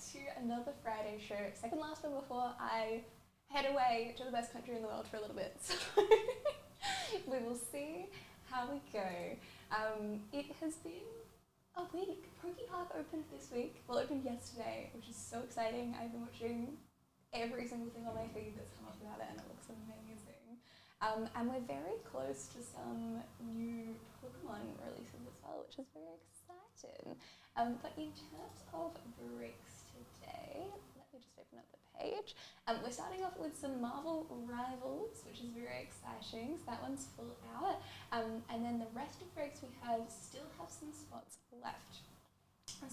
to another Friday show. Second last one before I head away to the best country in the world for a little bit. So we will see how we go. It has been a week. Poke Park opened this week. Well, opened yesterday, which is so exciting. I've been watching every single thing on my feed that's come up about it, and it looks amazing. And we're very close to some new Pokemon releases as well, which is very exciting. But in terms of breaks today, let me just open up the page. We're starting off with some Marvel Rivals, which is very exciting. So that one's full out. And then the rest of breaks we still have some spots left.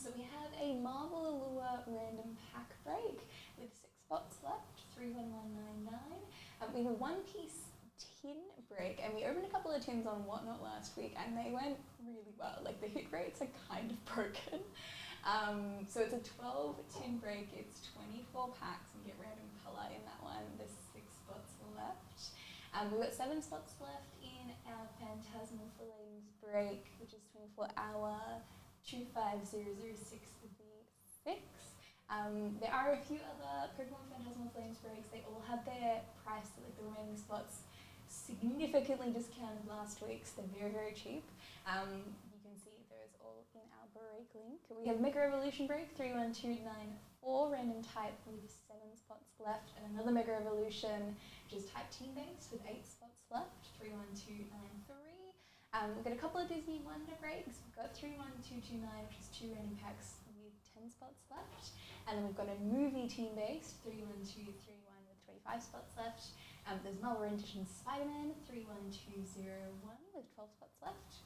So we have a Marvel Allure random pack break with 6 spots left, 31199. We have a One Piece tin break, and we opened a couple of tins on Whatnot last week, and they went really well. Like, the hit rates are kind of broken. So it's a 12 tin break, it's 24 packs, and get random colour in that one. There's 6 spots left. We've got 7 spots left in our Phantasmal Flames break, which is 24-hour 25006V6. There are a few other Pokemon Phantasmal Flames breaks. They all have their price, like the remaining spots, significantly discounted last week, so they're very, very cheap. You can see those all in our break link. We have Mega Evolution break 31294, random type with 7 spots left, and another Mega Evolution, which is type team based with 8 spots left, 31293. We've got a couple of Disney Wonder breaks. We've got 31229, which is 2 random packs with 10 spots left, and then we've got a movie team based 31231 with 25 spots left. There's Marvel Rendition Spider-Man 31201 with 12 spots left.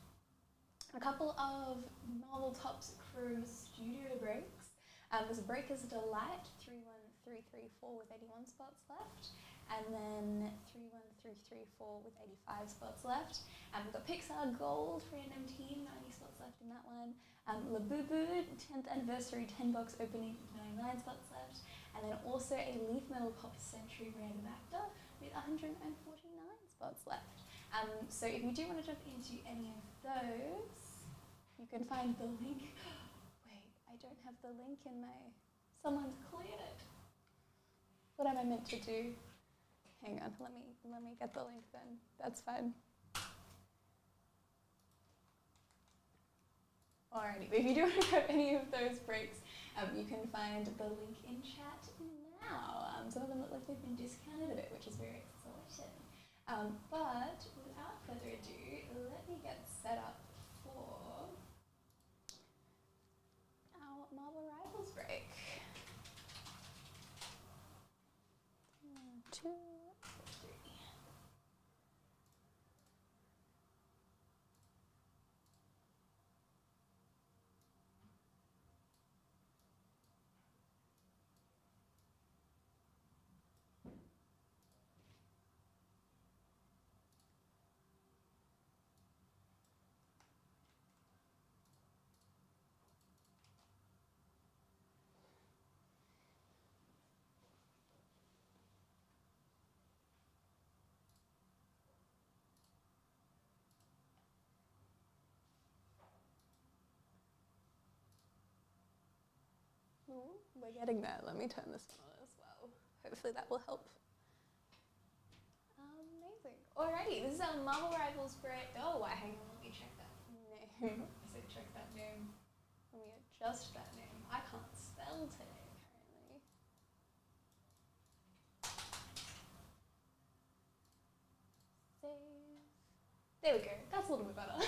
A couple of Marvel Tops Chrome Studio breaks. There's a Breaker's Delight 31334 with 81 spots left, and then 31334 with 85 spots left. We've got Pixar Gold random team, 90 spots left in that one. Labubu 10th anniversary 10 box opening with 99 spots left, and then also a Leaf Metal Pop Century random actor with 149 spots left. So if you do want to jump into any of those, you can find the link. Wait, I don't have the link in my... Someone's cleared it. What am I meant to do? Hang on, let me get the link then. That's fine. Alrighty, but if you do want to grab any of those breaks, you can find the link in chat now. Some of them look like they've been discounted a bit, which is very exciting. But without further ado, let me get set up for our Marvel Rivals break. 1, 2, 3. Ooh, we're getting there. Let me turn this one on as well. Hopefully that will help. Amazing. Alrighty, this is our Marvel Rivals break. Oh, hang on, let me check that name. I said check that name. Let me adjust that name. I can't spell today, apparently. Save. There we go. That's a little bit better.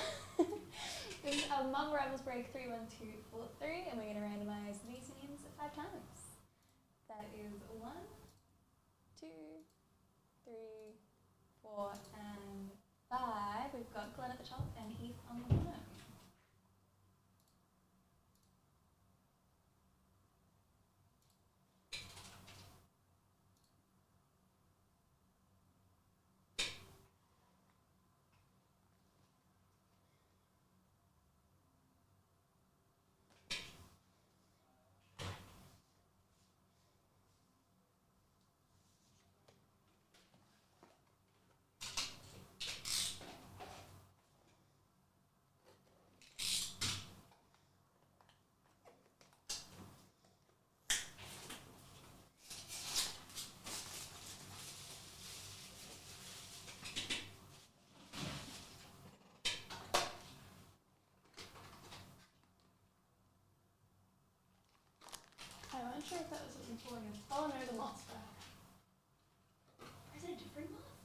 This is our Marvel Rivals break 31243, and we're going to randomise these names 5 times. That is 1, 2, 3, 4, and 5. We've got Glenn at the top and Heath on the bottom. not sure if that was what you're calling it. Oh no, the moth's back. Or is it a different moth?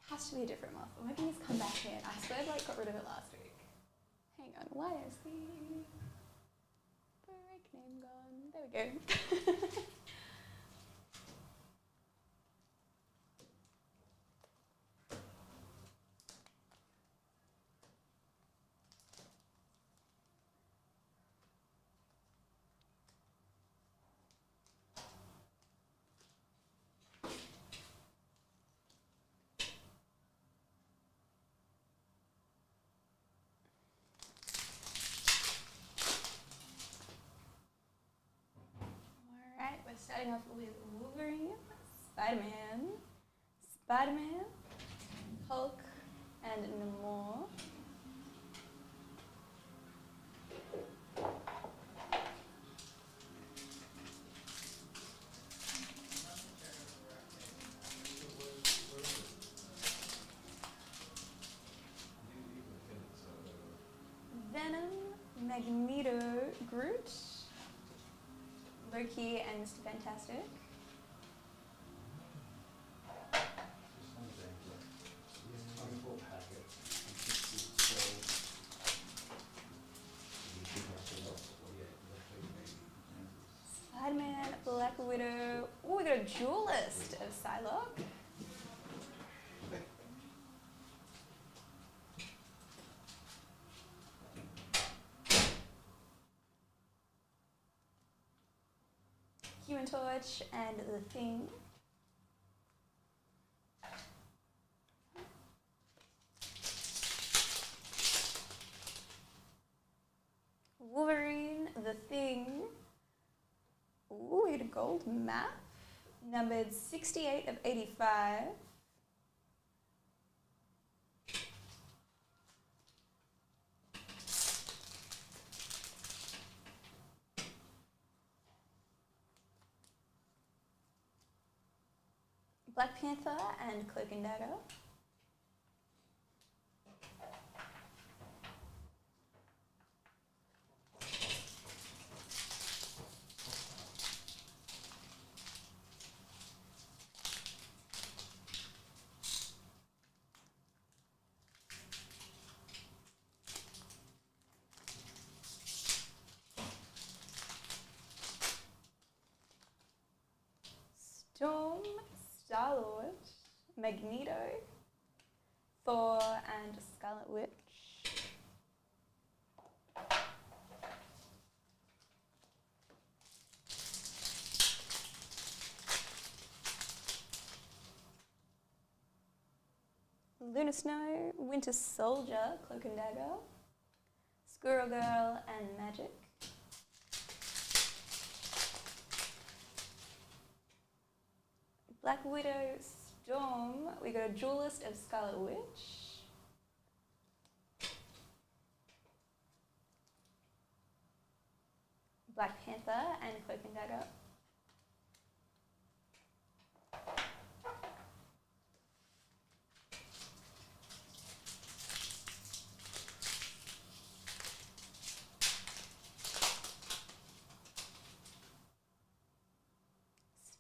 It has to be a different moth. Or maybe he's come back in. I swear I got rid of it last week. Hang on, why is the break name gone? There we go. Alright, we're starting off with Wolverine, Spider-Man, Hulk, and Namor. Venom, Magneto, Groot, Loki, and Mr. Fantastic. Spider-Man, Black Widow. Oh, we got a duelist of Psylocke. Human Torch and The Thing. Wolverine, The Thing. Ooh, we got a gold map. Numbered 68 of 85. Black Panther and Cloak and Dagger. Storm, Star-Lord, Magneto, Thor, and Scarlet Witch. Luna Snow, Winter Soldier, Cloak and Dagger, Squirrel Girl, and Magic. Black Widow, Storm, we got a duelist of Scarlet Witch. Black Panther and Cloak and Dagger.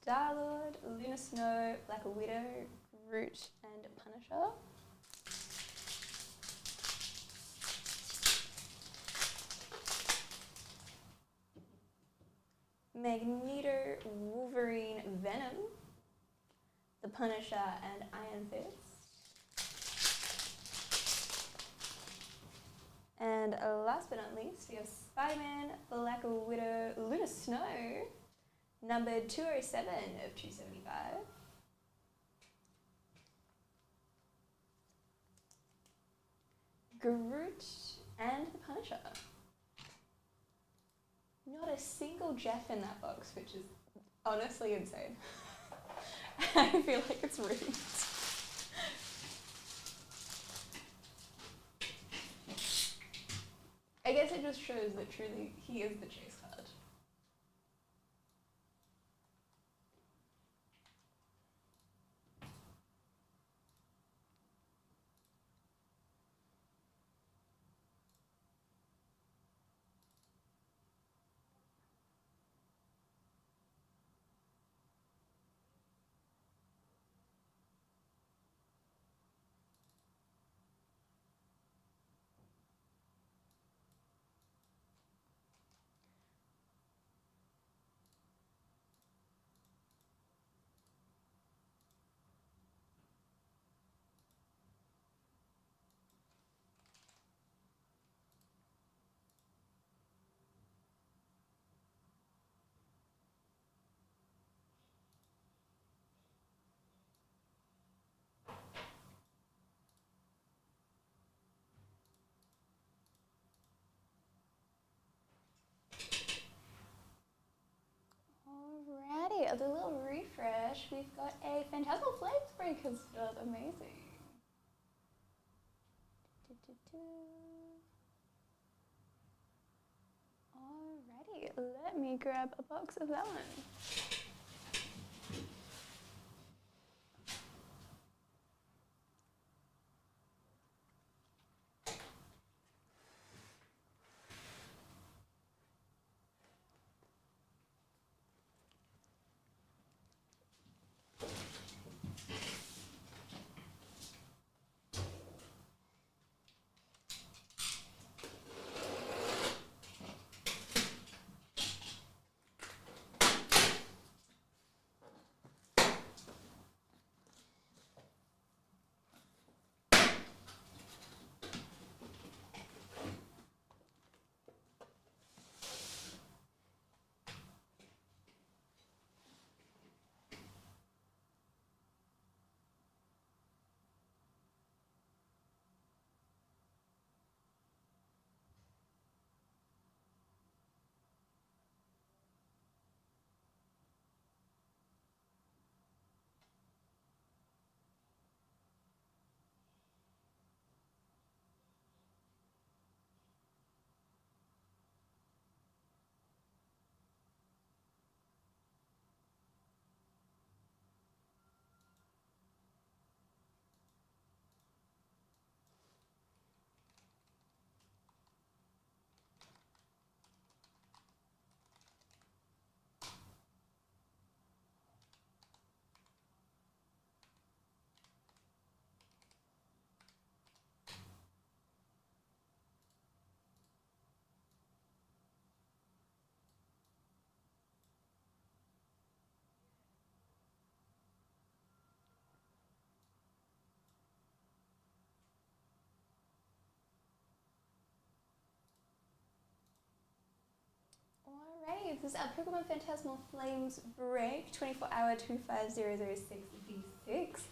Star-Lord, Luna Snow, Black Widow, Groot, and Punisher. Magneto, Wolverine, Venom, the Punisher, and Iron Fist. And last but not least, we have Spider-Man, Black Widow, Luna Snow, numbered 207 of 275. Groot and the Punisher. Not a single Jeff in that box, which is honestly insane. I feel like it's rude. I guess it just shows that truly he is the chase card. because it felt amazing. Alrighty, let me grab a box of that one. Alright, this is our Pokemon Phantasmal Flames break, 24-hour 250066.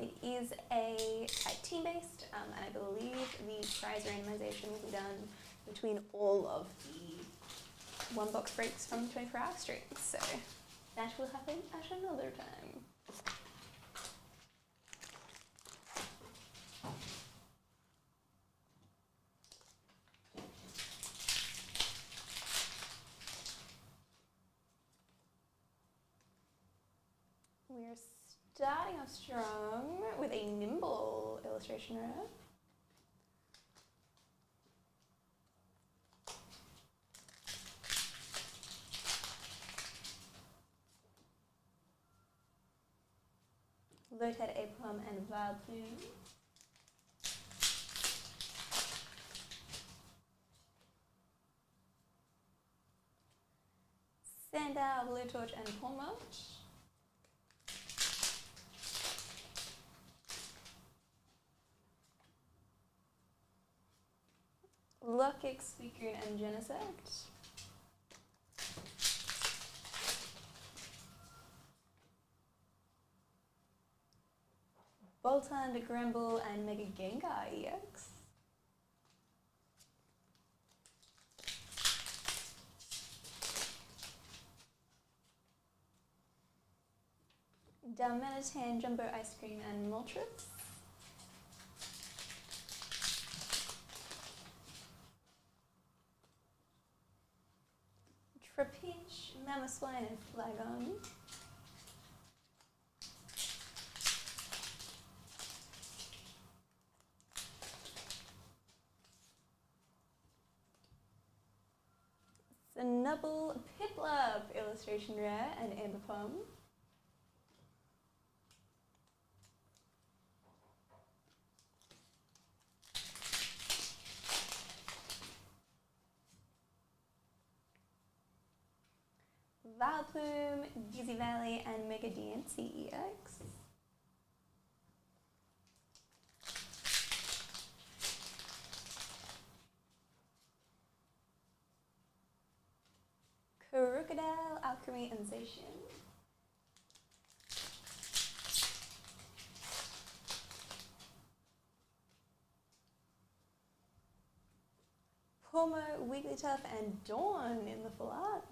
It is a team-based, and I believe the prize randomization will be done between all of the one-box breaks from 24-hour streaks, so that will happen at another time. We're starting off strong with a Nimble illustration rare. Lotad, Aipom, and Vileplume. Sandile, Blue Torch, and Pawmot. Luckix, Suicune, and Genesect. Boltund, Gramble, and Mega Gengar EX. Darmanitan, Jumbo Ice Cream, and Moltres. Trapinch, Mamoswine, and Flagon. Snubble, Piplup, illustration rare, and Ambipom. Vileplume, Dizzy Valley, and Mega DNC EX. Crocodile, Alchemy, and Zacian. Pomo, Wigglytuff, and Dawn in the full art.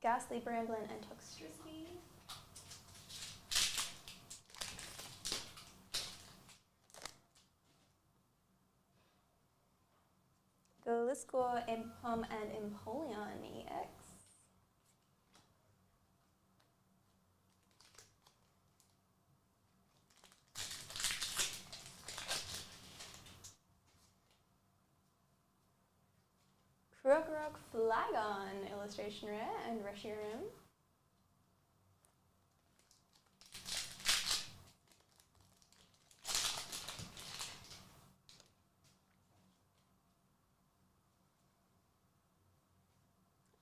Ghastly Bramblin and Toxtricity. Gliscor, Impom, and Empoleon EX. Krokorok, Flagon, illustration rare, and Reshiram.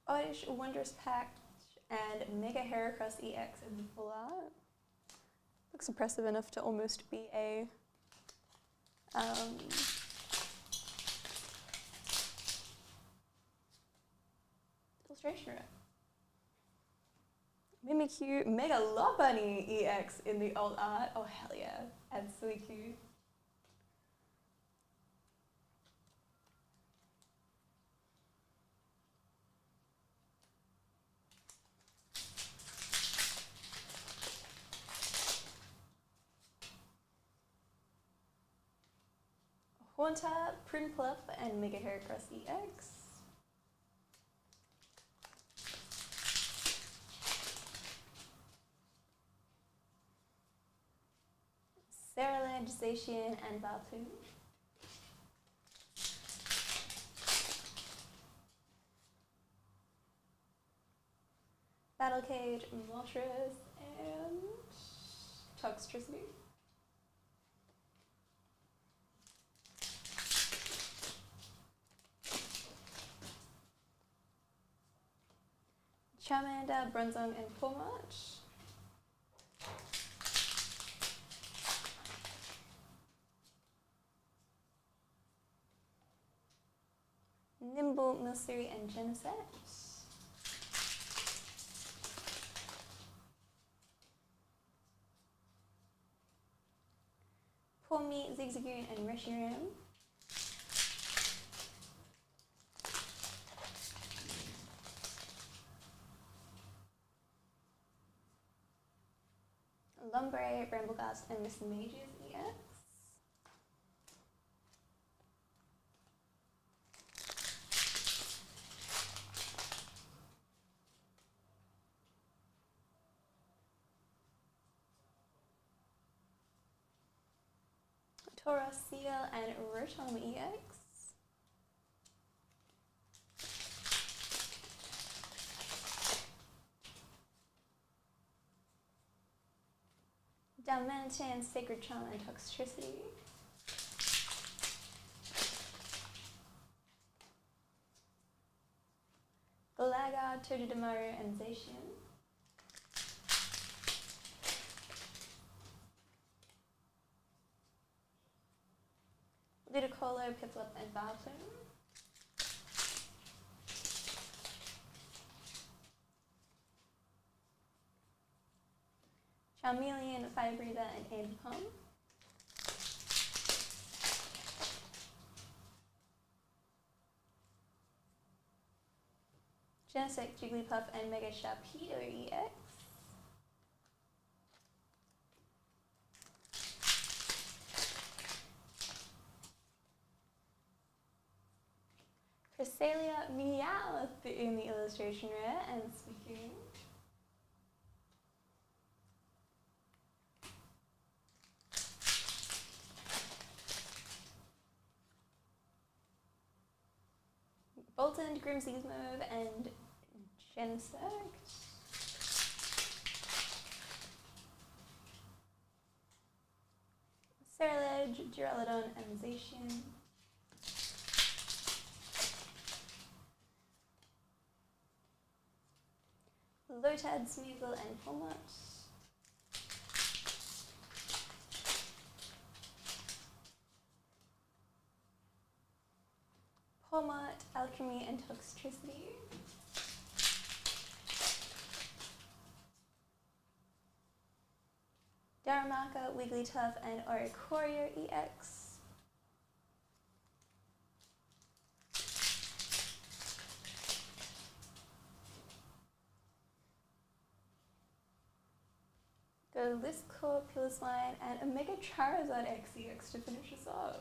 Oddish, Wondrous Patch, and Mega Heracross EX in the full art. Looks impressive enough to almost be a illustration rare. Mimikyu, Mega Lopunny EX in the old art. Oh hell yeah, absolutely cute. Haunter, Prinplup, and Mega Heracross EX. Ceruledge, Zacian, and Baltoon. Battle Cage, Moltres, and Toxtricity. Charmander, Bronzong, and Pawmot. Nimble, Milcery, and Genesect. Pawmi, Zigzagoon, and Reshiram. Lombre, Brambleghast, and Miss Mages EX. Tauros, Seal, and Rotom EX. Dalmatian, Sacred Charm, and Toxtricity. Galaga, Togedemaru, and Zacian. Ludicolo, Piplup, and Baltoon. Charmeleon, Fire Breather, and Impom. Genesect, Jigglypuff, and Mega Sharpedo EX. Cresselia, Meowth in the illustration rare, and Suicune. Boltund, Grimmsnarl, and Genesect. Ceruledge, Duraludon, and Zacian. Lotad, Smeagol, and Pawmot. Pawmot, Alchemy, and Toxtricity. Darumaka, Wigglytuff, and Oricorio EX. Go Liskor, Pilliswine, and a Mega Charizard XEX to finish us off.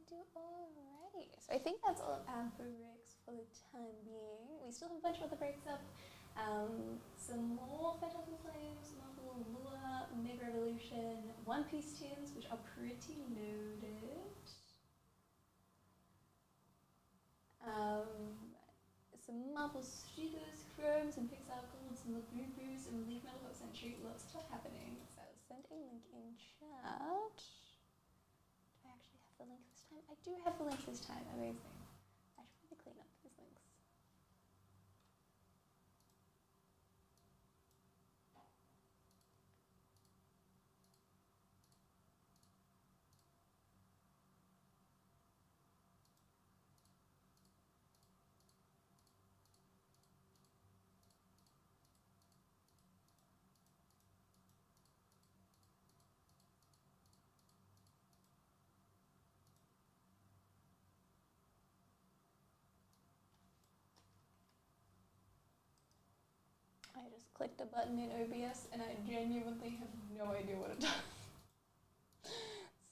Alrighty, so I think that's all of our breaks for the time being. We still have a bunch of other breaks up. Some more Phantasmal Flames, Marvel Lure, Mega Revolution, One Piece tins, which are pretty loaded. Some Marvel Studios Chrome, some Pixar Gold, some Labubu, some Leaf Metal Hawk Century. Lots of stuff happening. So send a link in chat. Do I actually have the link this time? I do have the link this time. Amazing. I should probably clean up these links. I just clicked a button in OBS and I genuinely have no idea what it does.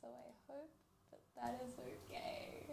So I hope that is okay.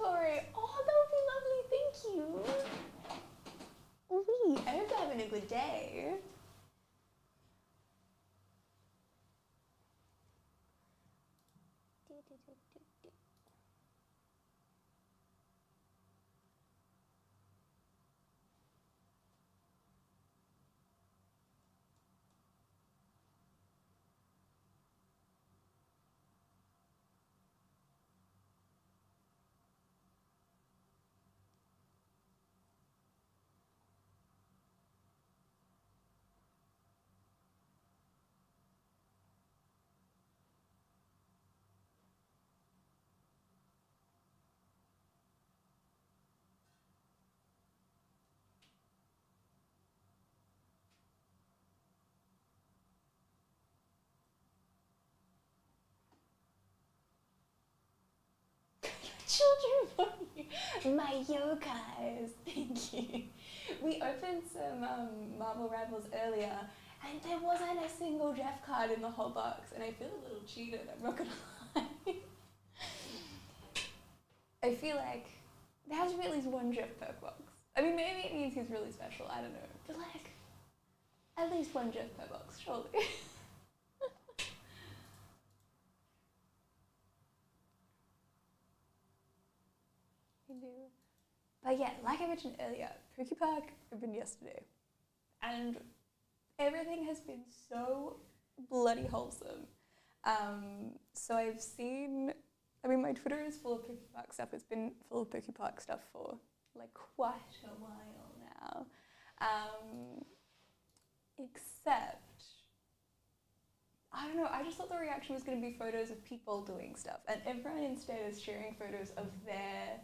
for it. Oh, that would be lovely. Thank you. Wee, I hope you're having a good day. Children body. My yogas. Thank you. We opened some Marvel Rivals earlier, and there wasn't a single Jeff card in the whole box, and I feel a little cheated, I'm not gonna lie. I feel like there has to be at least one Jeff perk box. I mean, maybe it means he's really special, I don't know. But like, at least one Jeff perk box, surely. But yeah, like I mentioned earlier, PokePark opened yesterday, and everything has been so bloody wholesome. So I've seen, I mean, my Twitter is full of PokePark stuff. It's been full of PokePark stuff for like quite a while now. Except, I don't know, I just thought the reaction was going to be photos of people doing stuff, and everyone instead is sharing photos of their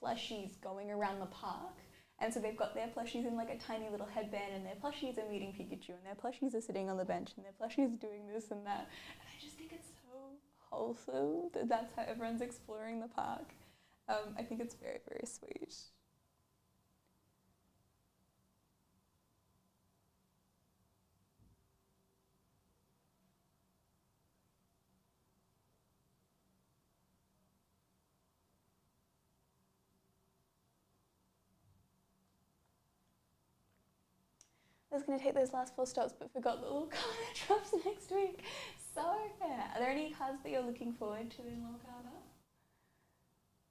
plushies going around the park. And so they've got their plushies in like a tiny little headband, and their plushies are meeting Pikachu, and their plushies are sitting on the bench, and their plushies are doing this and that. And I just think it's so wholesome that that's how everyone's exploring the park. I think it's very, very sweet. I was going to take those last 4 stops, but forgot that Lorcana drops next week. So fair. Are there any cards that you're looking forward to in Lorcana?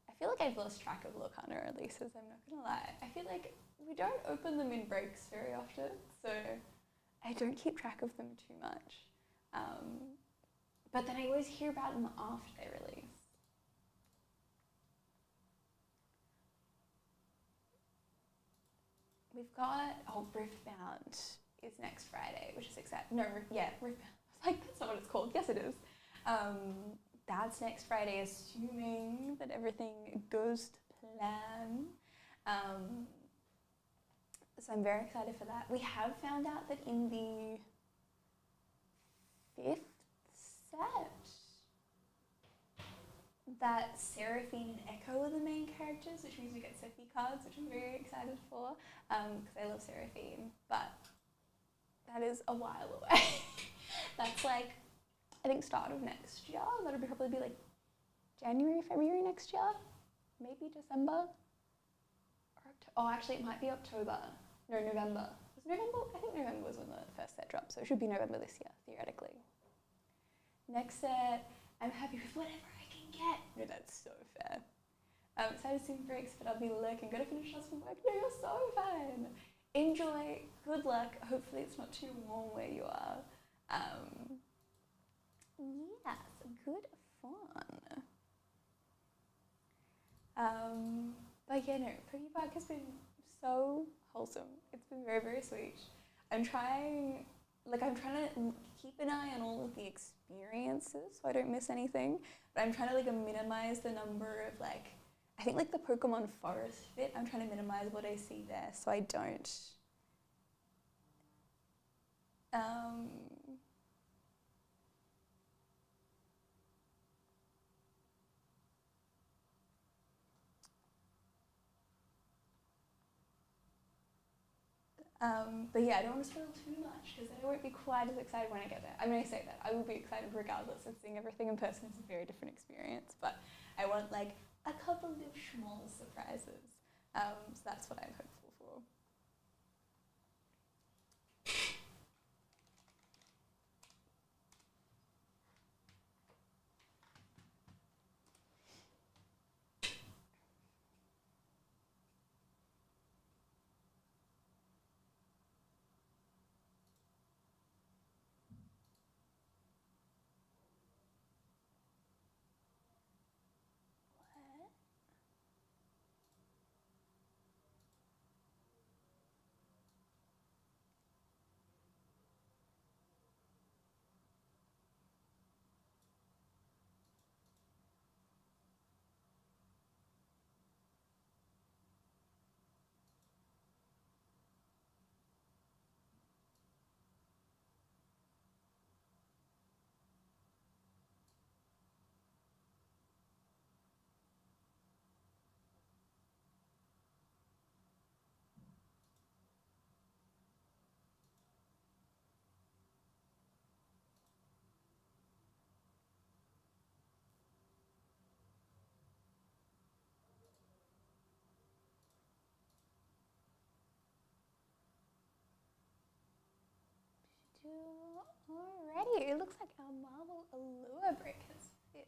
I feel like I've lost track of Lorcana releases, I'm not going to lie. I feel like we don't open them in breaks very often, so I don't keep track of them too much. But then I always hear about them after they release. We've got, Riftbound is next Friday, which is exciting. No, Riftbound. I was like, that's not what it's called. Yes, it is. That's next Friday, assuming that everything goes to plan. So I'm very excited for that. We have found out that in the 5th set, that Seraphine and Echo are the main characters, which means we get Sephi cards, which I'm very excited for, because I love Seraphine, but that is a while away. That's like, I think start of next year. That'll probably be like January, February next year, maybe December. Or actually it might be October. No, November. Was November? I think November was when the first set dropped, so it should be November this year, theoretically. Next set, I'm happy with whatever I can get. No, that's so fair. Excited to see breaks, but I'll be lurking. Gotta finish us from work. No, you're so fun. Enjoy. Good luck. Hopefully it's not too warm where you are. Yes, good fun. But yeah, no, PokePark has been so wholesome. It's been very, very sweet. I'm trying to keep an eye on all of the experiences so I don't miss anything. But I'm trying to like minimize the number of like, I think like the Pokemon Forest bit, I'm trying to minimize what I see there so I don't. But yeah, I don't want to spoil too much because then I won't be quite as excited when I get there. I'm going to say that. I will be excited regardless, and seeing everything in person is a very different experience. But I want like a couple of small surprises. So that's what I'm hopeful for. Alrighty, it looks like our marble allure brick has filled.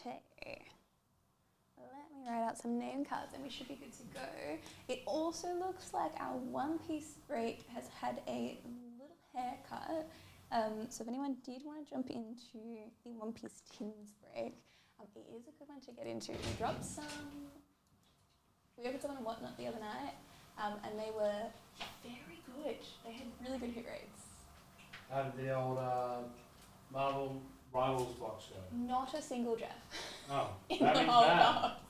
Alrighty. Let me write out some name cards and we should be good to go. It also looks like our one-piece break has had a little haircut. So if anyone did want to jump into the one-piece tins break, it is a good one to get into. We dropped some, we opened some on Whatnot the other night, and they were very good. They had really good hit rates. How did the old Marvel Rivals box go? Not a single Jeff. Oh, in that the means whole bad. box.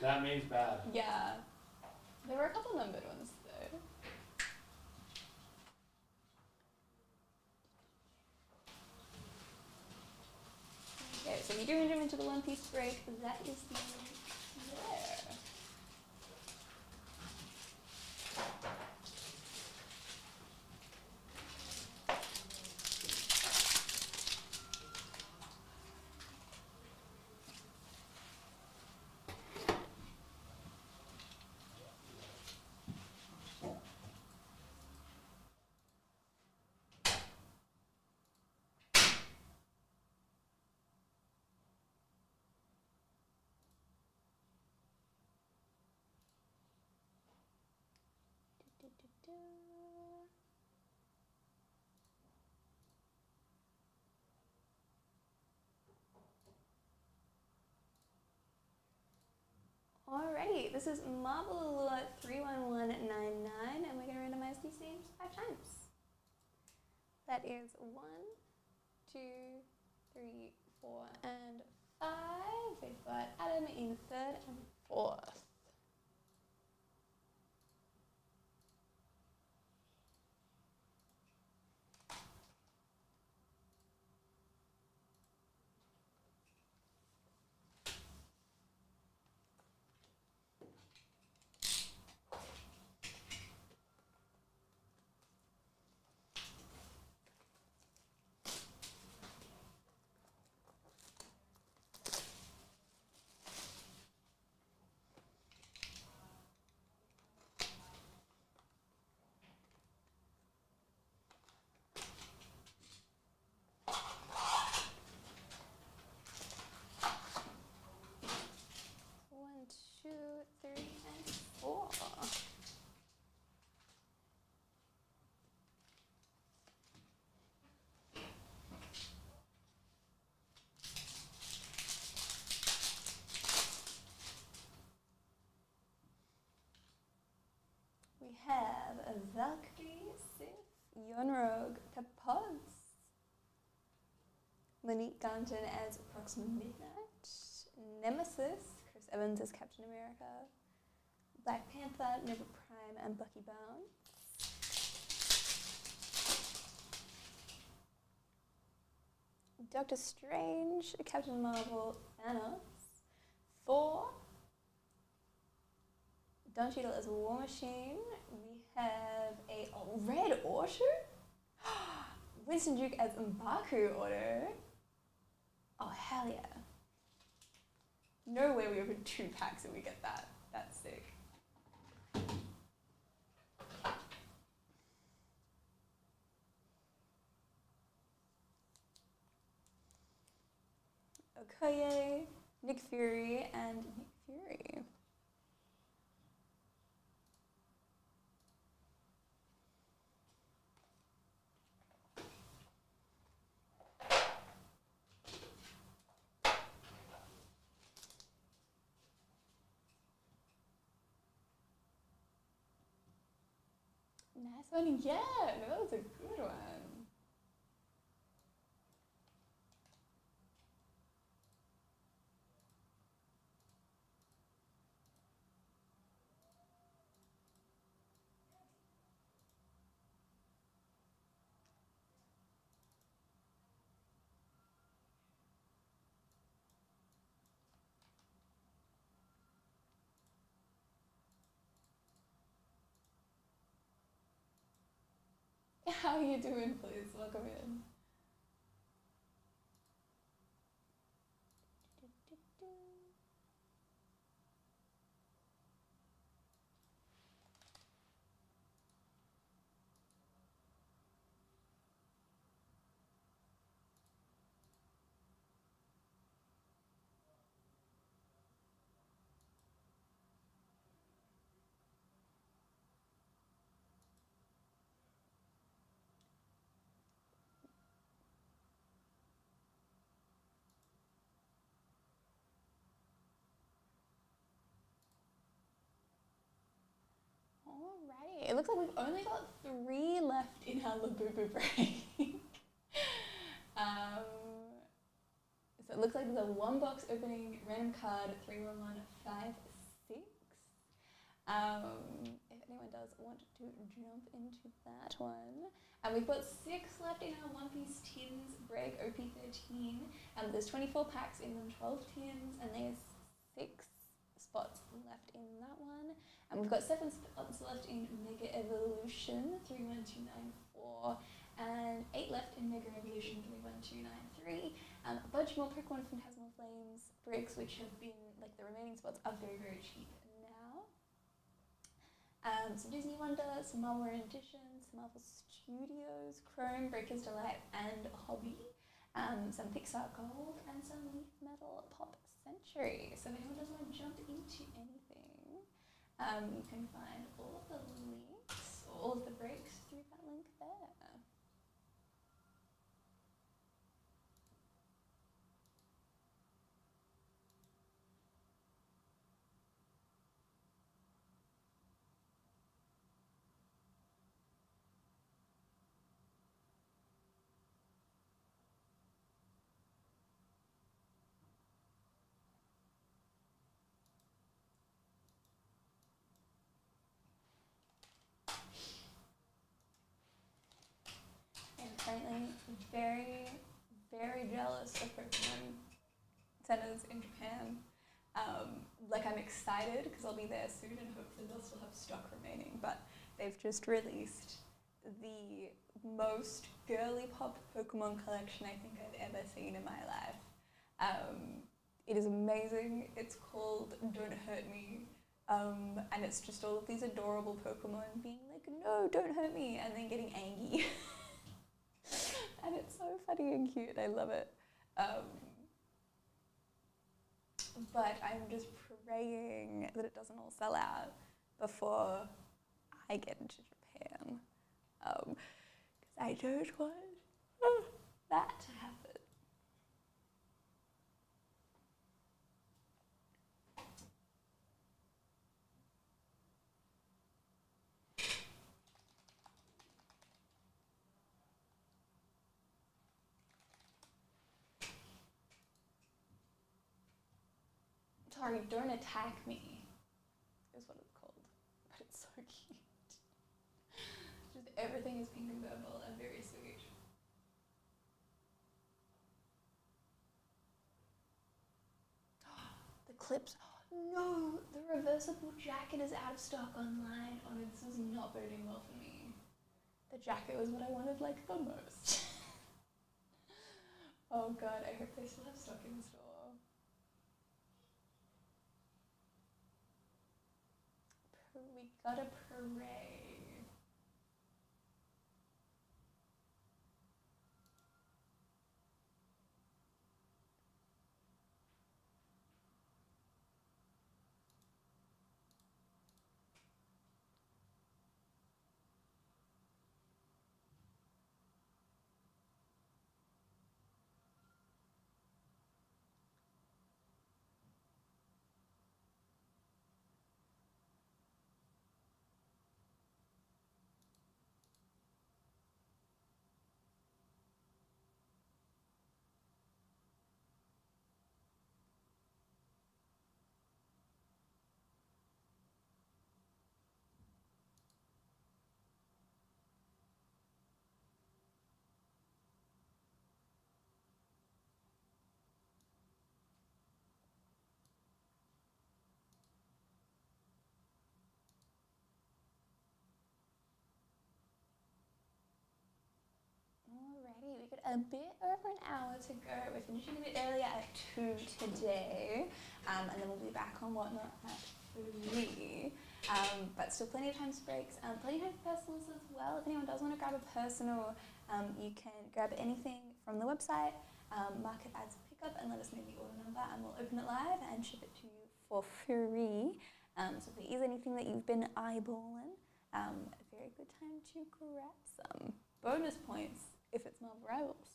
That means bad. Yeah. There were a couple numbered ones though. Okay, so we do jump into the one-piece break. That is the there. Alrighty, this is Marble Allure 31199, and we're going to randomize these names 5 times. That is 1, 2, 3, 4, and 5. We've got Adam in 3rd and 4th. We have Valkyrie, Sif, Yonrog, Kapods, Monique Ganton as Proxima Midnight. Nemesis, Chris Evans as Captain America. Black Panther, Nova Prime, and Bucky Barnes. Doctor Strange, Captain Marvel, Thanos. Thor, Don Cheadle as War Machine. We have a Red Auto. Winston Duke as M'Baku Auto. Oh, hell yeah. No way we open 2 packs and we get that. That's sick. Okoye, Nick Fury, and Nick Fury. Nice one, yeah, no, that was a good one. How you doing, please? Welcome in. Alrighty, it looks like we've only got 3 left in our Labubu break. So it looks like there's a 1 box opening, random card, 31156. If anyone does want to jump into that one. And we've got 6 left in our One Piece Tins break, OP13. There's 24 packs in them, 12 tins, and there's 6 spots left in that one. And we've got 7 spots left in Mega Evolution 31294 and 8 left in Mega Evolution 31293. A bunch more Pokemon Phantasmal Flames breaks, which have been, like, the remaining spots are very, very cheap now. Some Disney Wonder, some Marvel Editions, some Marvel Studios, Chrome, Breaker's Delight, and Hobby. Some Pixar Gold, and some Leaf Metal Pop Century. So if anyone does want to jump into anything, you can find all of the links, all of the breaks through that link there. Currently very, very jealous of Pokemon centers in Japan. Like, I'm excited because I'll be there soon and hopefully they'll still have stock remaining, but they've just released the most girly pop Pokemon collection I think I've ever seen in my life. It is amazing. It's called Don't Hurt Me. And it's just all of these adorable Pokemon being like, no, don't hurt me, and then getting angry. And it's so funny and cute. I love it. But I'm just praying that it doesn't all sell out before I get into Japan. Because I don't want that to happen. Sorry, Don't Attack Me is what it's called. But it's so cute. Just everything is pink and purple and very sweet. The clips. No, the reversible jacket is out of stock online. Oh, this is not boding well for me. The jacket was what I wanted like the most. Oh god, I hope they still have stock in store. We got a parade. Alrighty, we got a bit over an hour to go. We're finishing a bit earlier at 2 today, and then we'll be back on Whatnot at 3. But still plenty of time for breaks, plenty of time for personals as well. If anyone does want to grab a personal, you can grab anything from the website, mark it as pickup and let us know the order number, and we'll open it live and ship it to you for free. So if there is anything that you've been eyeballing, a very good time to grab some. Bonus points if it's Marvel Rivals.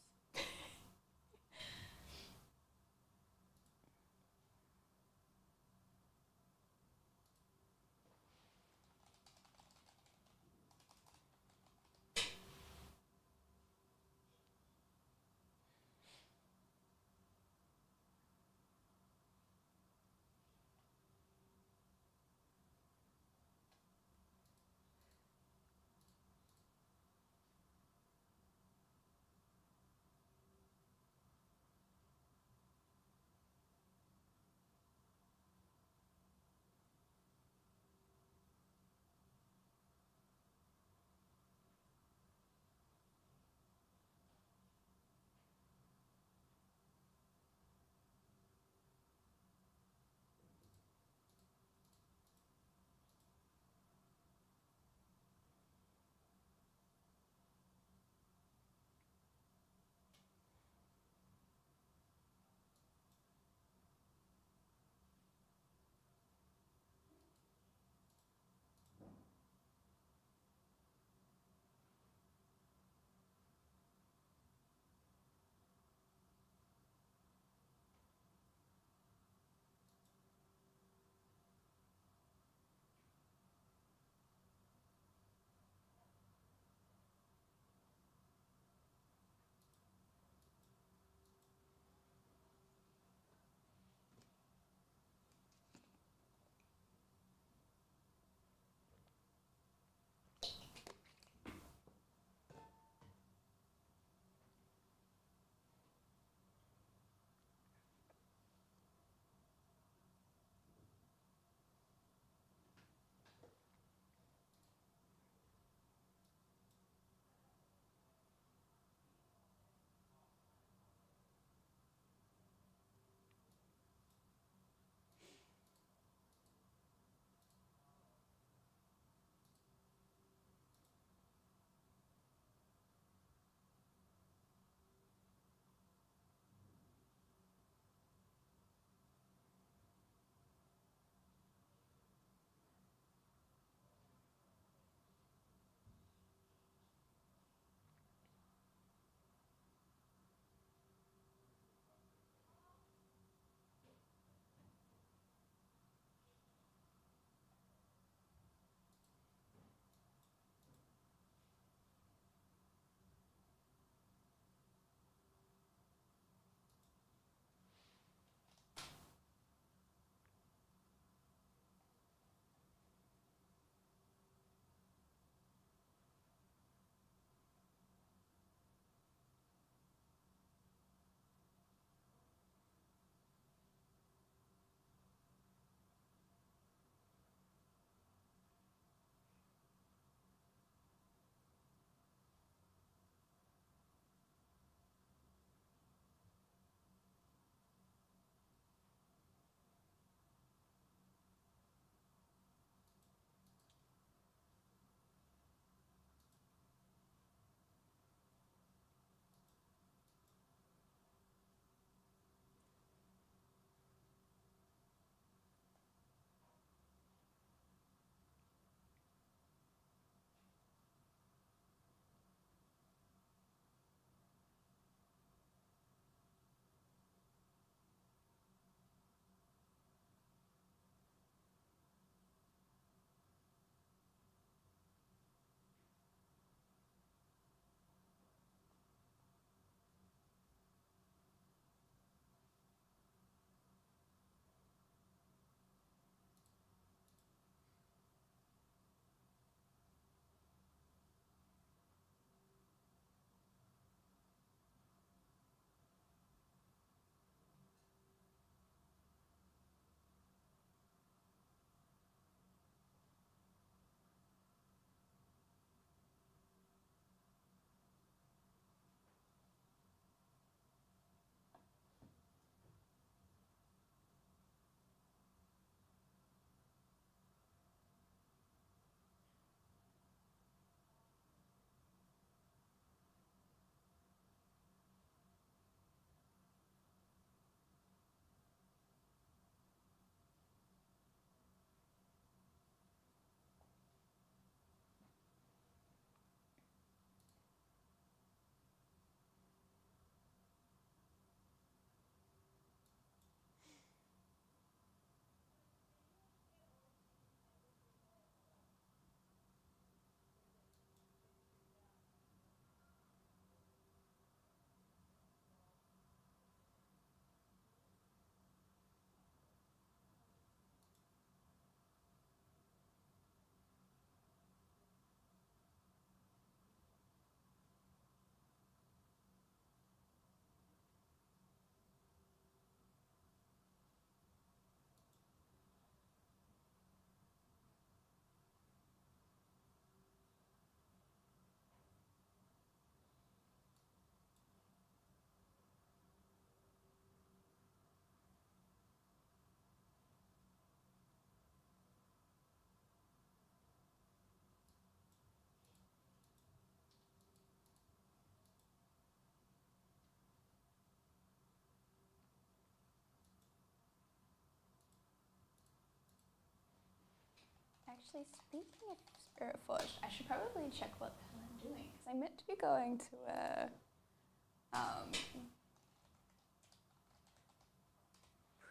Actually, speaking of Spirit Forge, I should probably check what the hell I'm doing because I meant to be going to a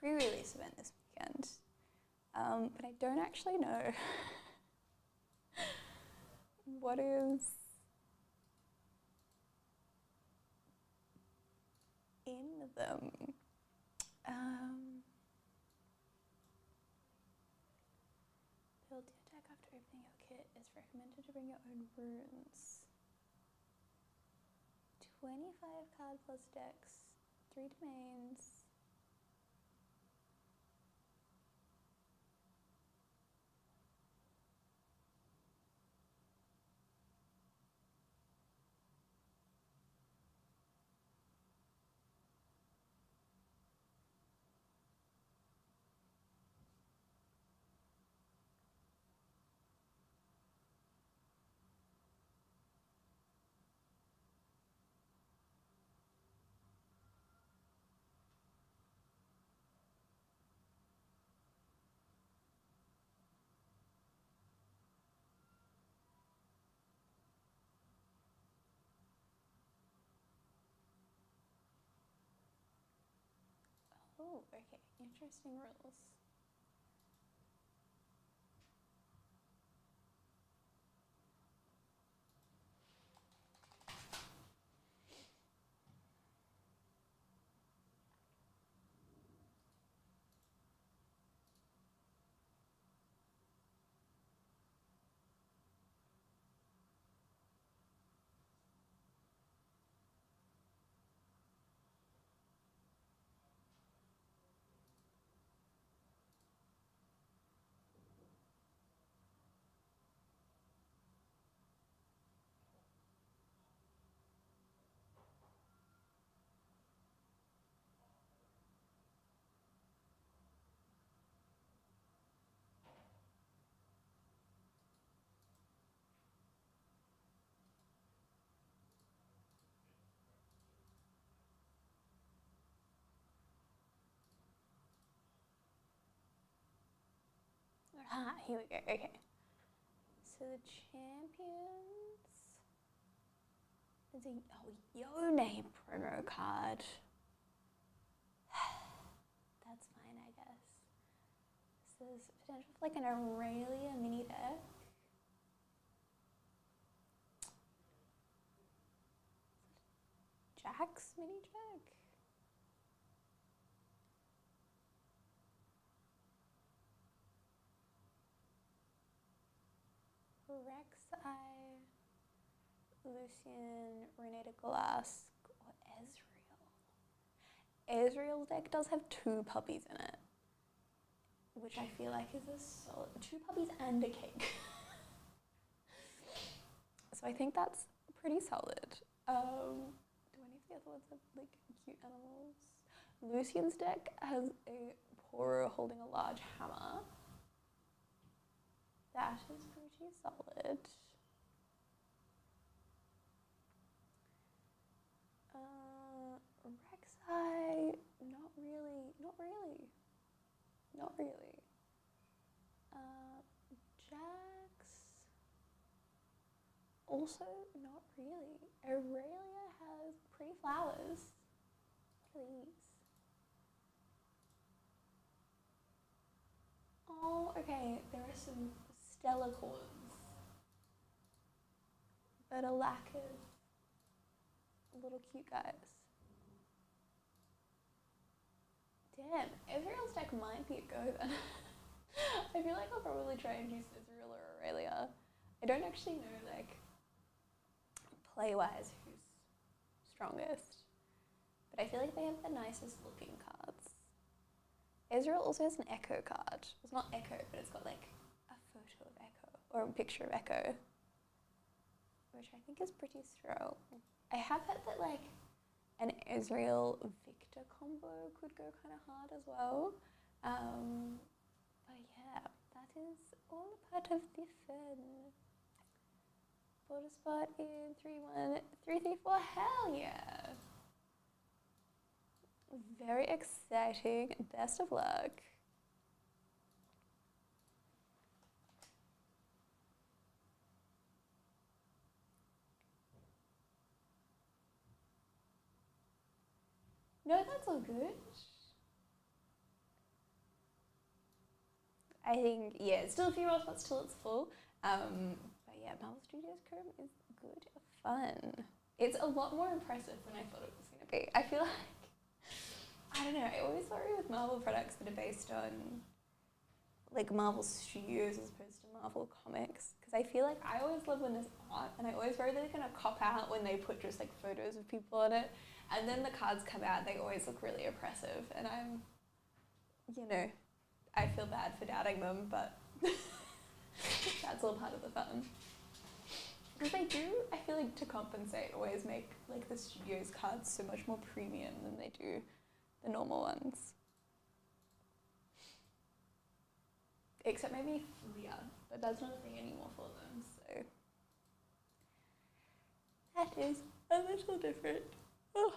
pre-release event this weekend, but I don't actually know what is in them. Build your deck after opening your kit. It's recommended to bring your own runes. 25 card plus decks, 3 domains. Oh, okay, interesting rules. Ah, here we go, okay. So the champions, there's a Yone promo card. That's fine, I guess. So there's potential for like an Aurelia mini deck. Jax mini deck? Rek'Sai, Lucian, Renata Glass, or Ezreal. Ezreal's deck does have 2 puppies in it, which I feel like is a solid 2 puppies and a cake. So I think that's pretty solid. Do any of the other ones have like cute animals? Lucian's deck has a Poro holding a large hammer. That is pretty solid. Rek'Sai, not really. Jax, also not really. Aurelia has pretty flowers. What are these? Oh, okay, there are some stellar corns, but a lack of little cute guys. Damn, Ezreal's deck might be a go then. I feel like I'll probably try and use Ezreal or Aurelia. I don't actually know, like, play-wise who's strongest, but I feel like they have the nicest looking cards. Ezreal also has an Echo card. It's not Echo, but it's got like a photo of Echo, or a picture of Echo, which I think is pretty strong. I have heard that like an Ezreal Victor combo could go kind of hard as well. But yeah, that is all a part of the fun. Border spot in 3-1-3-3-4. Hell yeah! Very exciting. Best of luck. No, that's all good. I think, yeah, it's still a few more spots till it's full. But yeah, Marvel Studios Chrome is good fun. It's a lot more impressive than I thought it was going to be. I feel like, I don't know, I always worry with Marvel products that are based on like Marvel Studios as opposed to Marvel Comics, because I feel like I always love when there's art, and I always worry they're going to cop out when they put just like photos of people on it, and then the cards come out, they always look really oppressive, and I'm, you know, I feel bad for doubting them, but that's all part of the fun. Because they do, I feel like, to compensate, always make like the studio's cards so much more premium than they do the normal ones. Except maybe Fulia, but that's not a thing anymore for them, so that is a little different. Oh.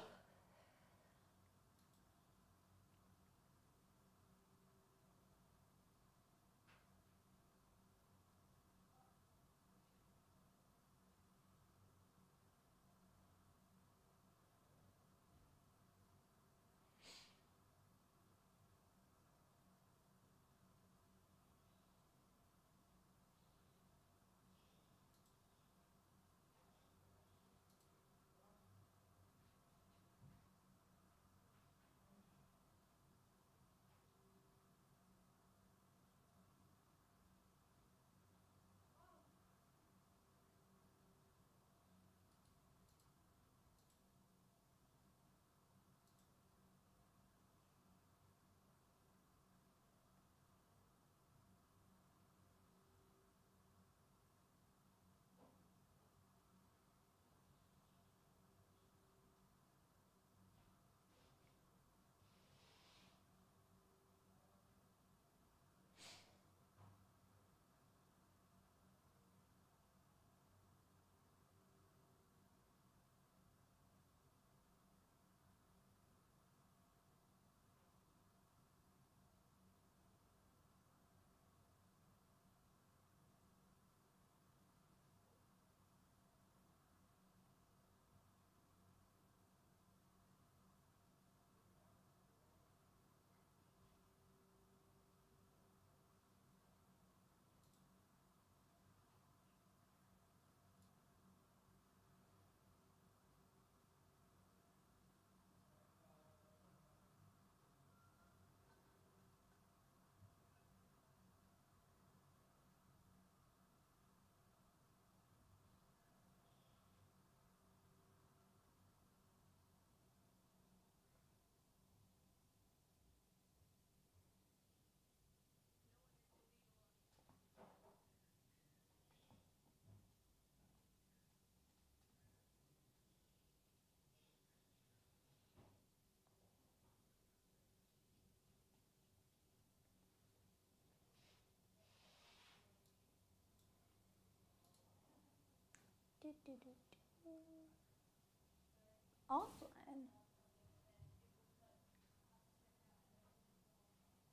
Offline.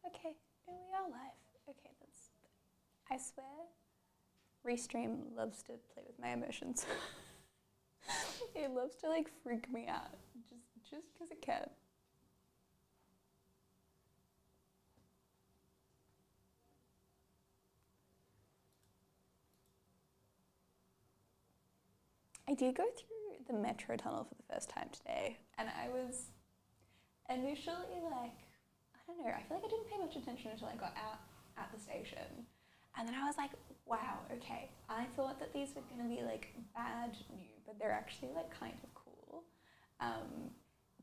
Okay, no, we are live. Okay, that's. I swear, Restream loves to play with my emotions. It loves to like freak me out, just because it can. I did go through the metro tunnel for the first time today, and I was initially like, I don't know, I feel like I didn't pay much attention until I got out at the station. And then I was like, wow, okay, I thought that these were going to be like bad new, but they're actually like kind of cool.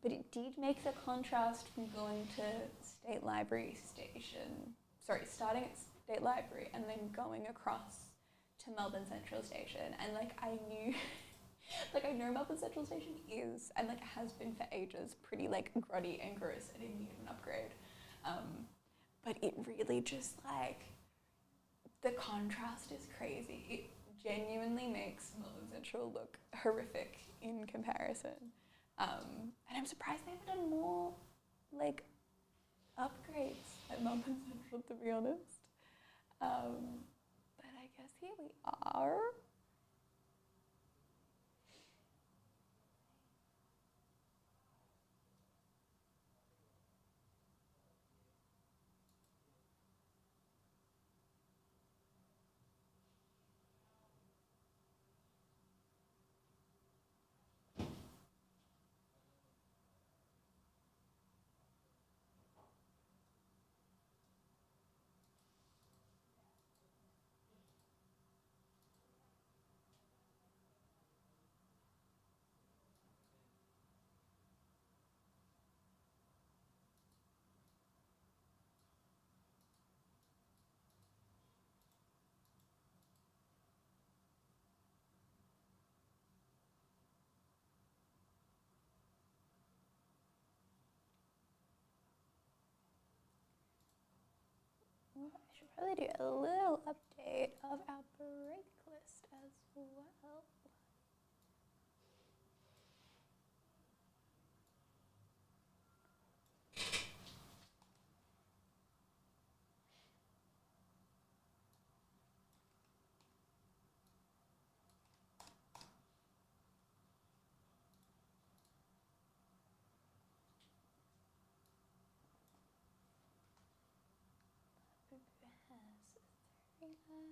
But it did make the contrast from going to State Library Station, starting at State Library and then going across to Melbourne Central Station. And like I knew, like I know Melbourne Central Station is, and like has been for ages, pretty like grotty and gross and in need of an upgrade. But it really just like, the contrast is crazy. It genuinely makes Melbourne Central look horrific in comparison. And I'm surprised they haven't done more like upgrades at Melbourne Central, to be honest. But I guess here we are. probably do a little update of our break list as well. Has 3 left.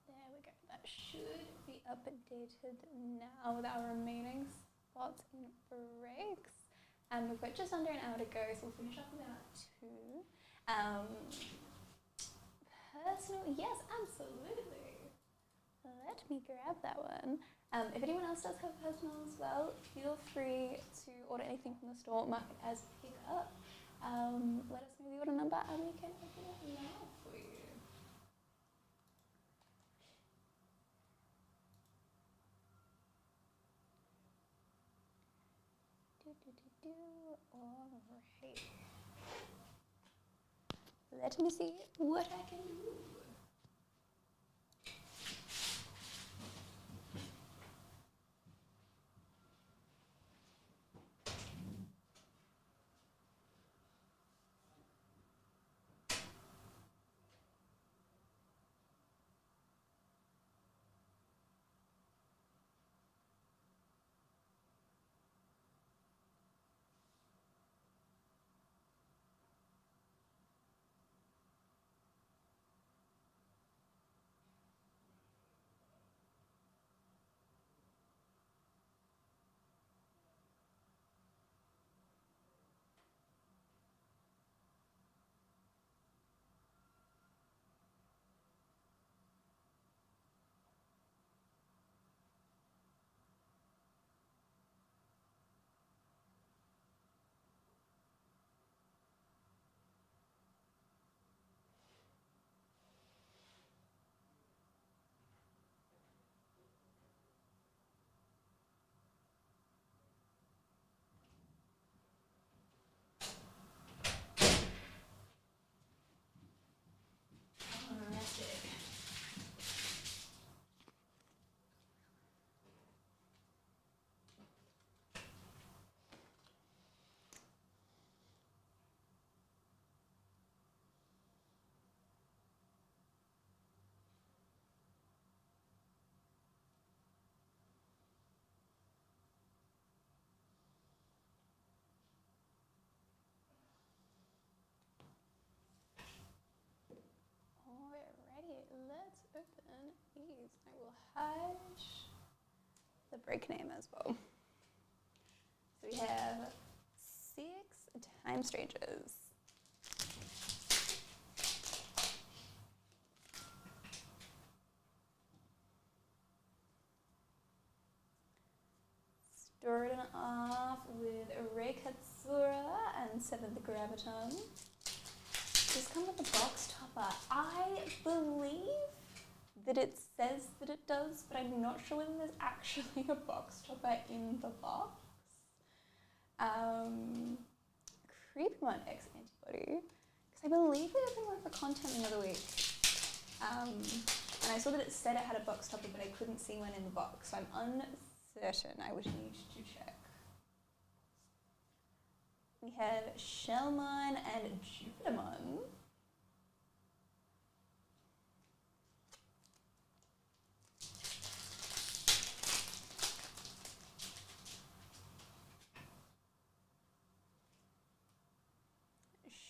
There we go. That should be updated now with our remaining spots in breaks. We've got just under an hour to go, so we'll finish up in about 2. Personal, yes, absolutely. Let me grab that one. If anyone else does have personal as well, feel free to order anything from the store, mark it as pick up. Let us know the order number and we can open it now for you. Alright. Let me see what I can do. Alrighty, let's open these. I will hide the break name as well. So we have 6 Time Strangers. Starting off with Rei Katsura and 7th Graviton. These come with a box topper. I believe that it says that it does, but I'm not sure whether there's actually a box topper in the box. Creepmon X Antibody, because I believe we opened one for content the other week. And I saw that it said it had a box topper, but I couldn't see one in the box, so I'm uncertain. I would need to check. We have Shellmon and Jupitermon.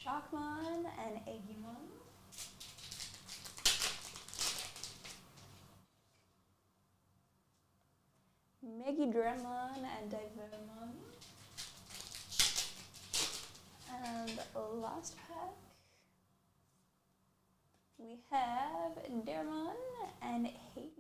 Sharkmon and Agumon. Megidramon and Divermon. And last pack, we have Dermon and Hadesmon.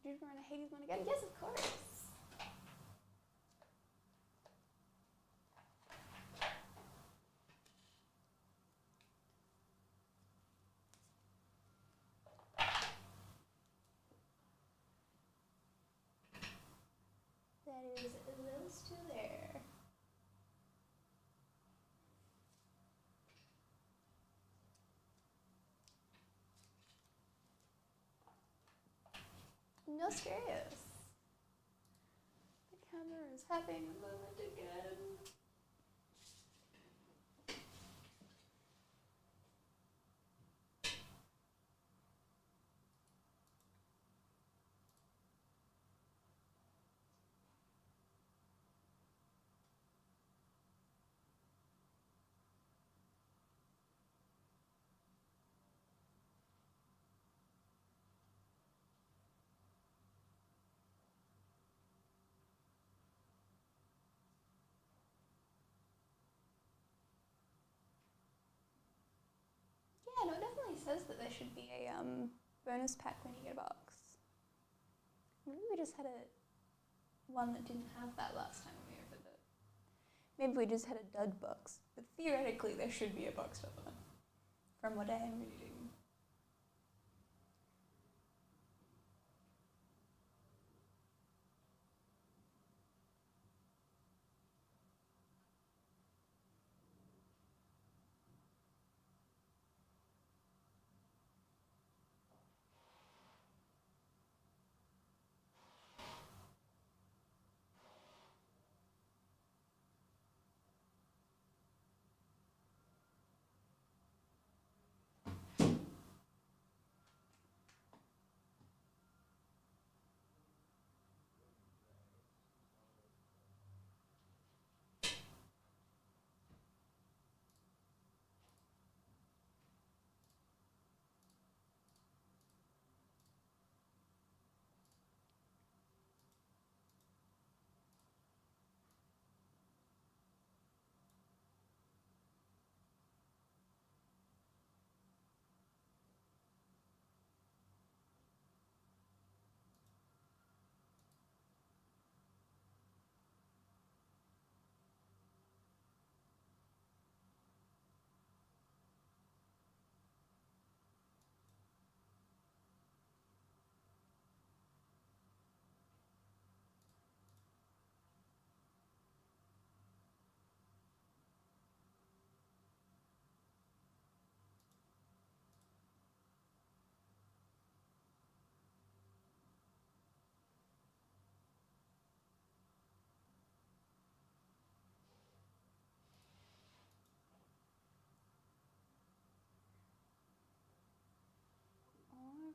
Do you run a Hadesmon again? Yes, of course. That is those two there. Nostarius. The camera is having a moment again. Yeah, no, it definitely says that there should be a bonus pack when you get a box. Maybe we just had one that didn't have that last time when we opened it. Maybe we just had a dud box, but theoretically there should be a box for them, from what I am reading.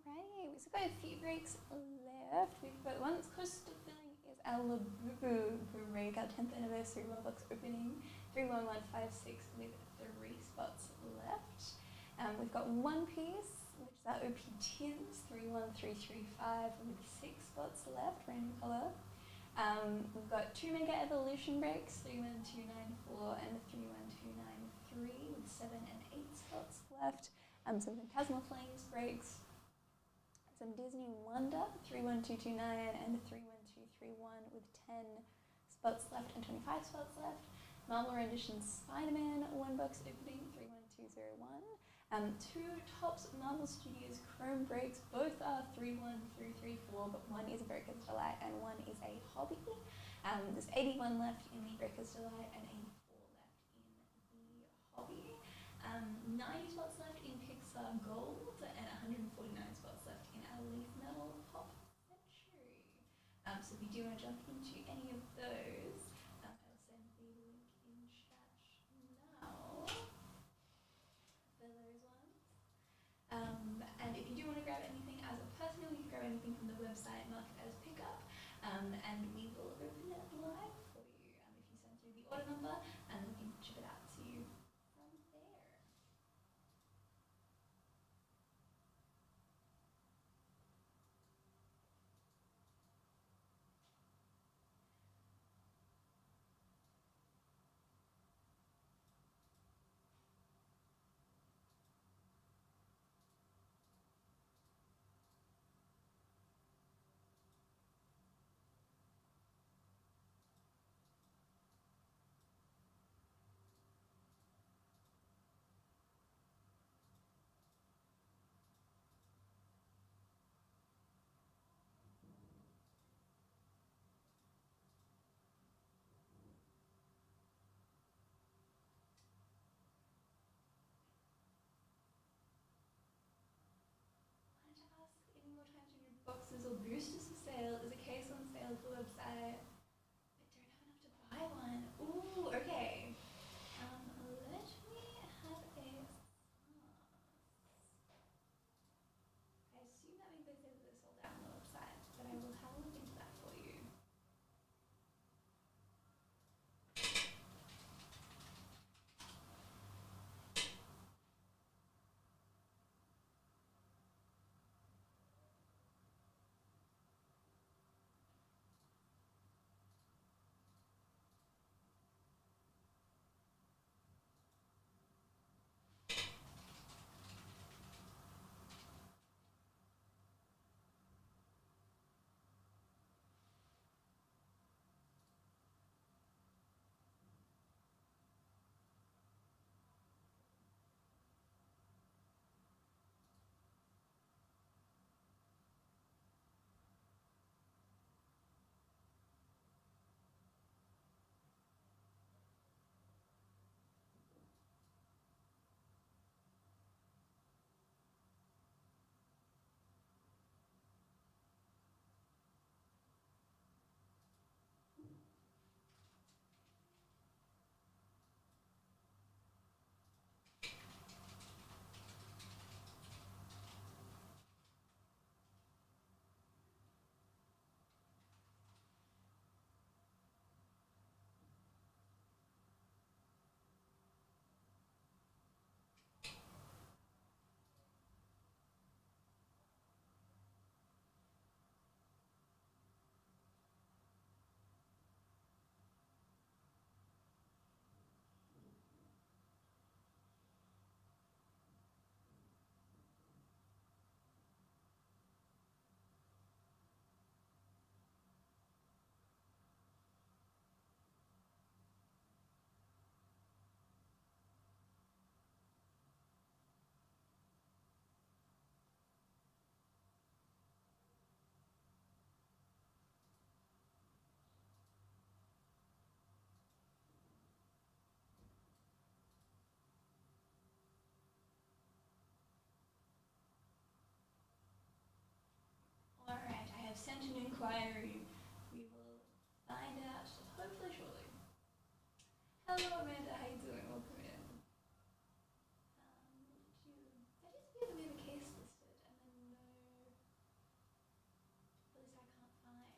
Alright, we've got a few breaks left. We've got one that's close to filling is our Labubu break, our 10th anniversary Roblox opening. 31156 with 3 spots left. We've got One Piece, which is our OP Tins, 31335 with 6 spots left, random colour. We've got 2 Mega Evolution breaks, 31294 and 31293 with 7 and 8 spots left. Some Phantasmal Flames breaks, some Disney Wonder, 31229 and 31231 with 10 spots left and 25 spots left. Marvel Renditions Spider-Man 1 box opening, 31201. 2 Topps Marvel Studios Chrome breaks, both are 31334, but one is a Breaker's Delight and one is a hobby. There's 81 left in the Breaker's Delight and 84 left in the hobby. 90 spots left in Pixar Gold and 149 spots left in our Leaf Metal Pop Century. So if you do want to jump into any of those, I'll send the link in chat now for those ones. And if you do want to grab anything from the website, mark it as pickup, and we will open it live for you if you send through the order number, and we can ship it out to you from there. Wanted to ask, any more 200 boxes or boosters for sale? Is a case on sale for the website? I don't have enough to buy one. Ooh, okay. Let me have a I assume that means they say that they're sold out on the website, but I will have a look into that for you. Alright, I have sent an inquiry. We will find out hopefully shortly. Hello Amanda, how you doing? Welcome in. That is weird that we have a case listed and then no, at least I can't find,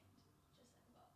just like a box.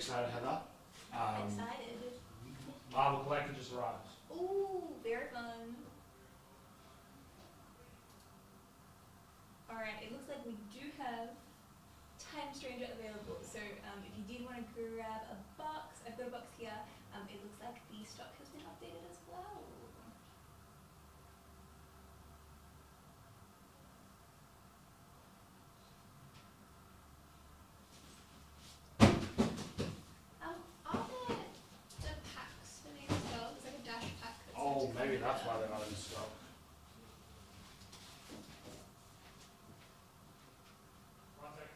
excited, Heather. Excited. Marvel Collector just arrived. Ooh, very fun. Alright, it looks like we do have Time Stranger available. So if you did want to grab a box, I've got a box here. It looks like the stock has been updated as well. Are there the packs for these as well? There's like a dash pack that's Oh, meant to maybe come that's with why it. they're not in stock. One second.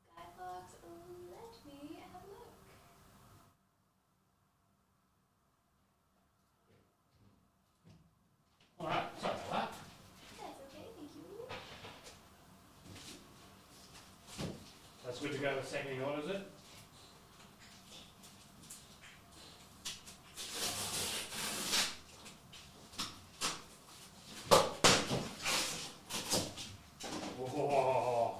Skybox, let me have a look. Alright, sorry about that. That's okay, thank you. That's good to go with seconding order, is it? Whoa.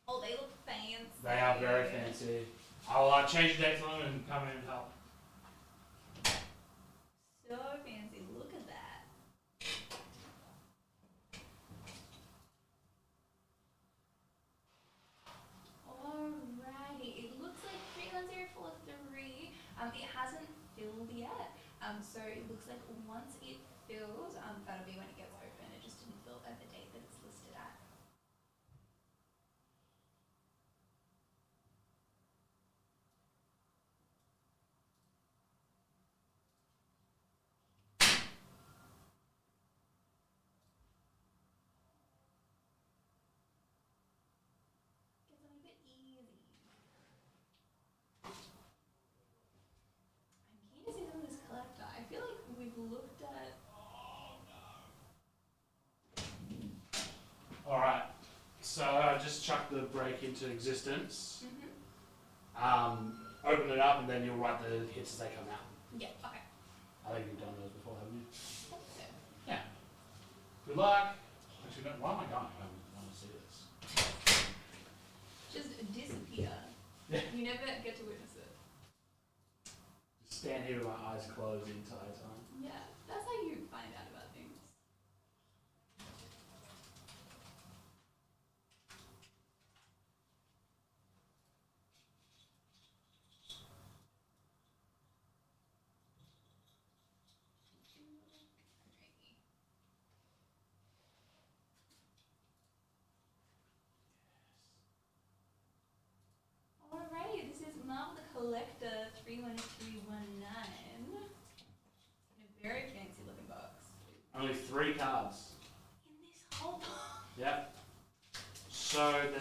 Oh, they look fancy. They are very fancy. I'll change the dates on them and come in and help. So fancy, look at that. Alrighty, it looks like 31043. It hasn't filled yet. So it looks like once it fills, that'll be when it gets open. It just didn't fill at the date that it's listed at. Gets a bit easy. I'm keen to see some of this collector. I feel like we've looked at. Alright, so I just chucked the break into existence. Mm-hmm. Open it up and then you'll write the hits as they come out. Yeah, okay. I think you've done those before, haven't you? I think so. Yeah. Good luck. Actually, no, why am I going? I want to see this. Just disappear. Yeah. You never get to witness it. Just stand here with my eyes closed the entire time. Yeah, that's how you find out about things.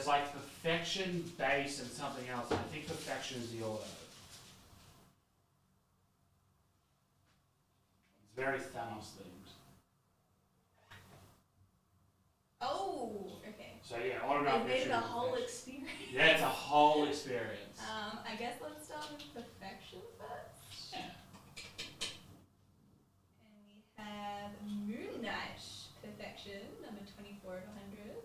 there's like Perfection, Base, and something else. I think Perfection is the auto. It's very Thanos themed. Oh, okay. So yeah, autograph They made issue it a of whole Perfection. experience. Yeah, it's a whole experience. I guess let's start with Perfection first. Yeah. And we have Moon Knight Perfection, number 24 of 100.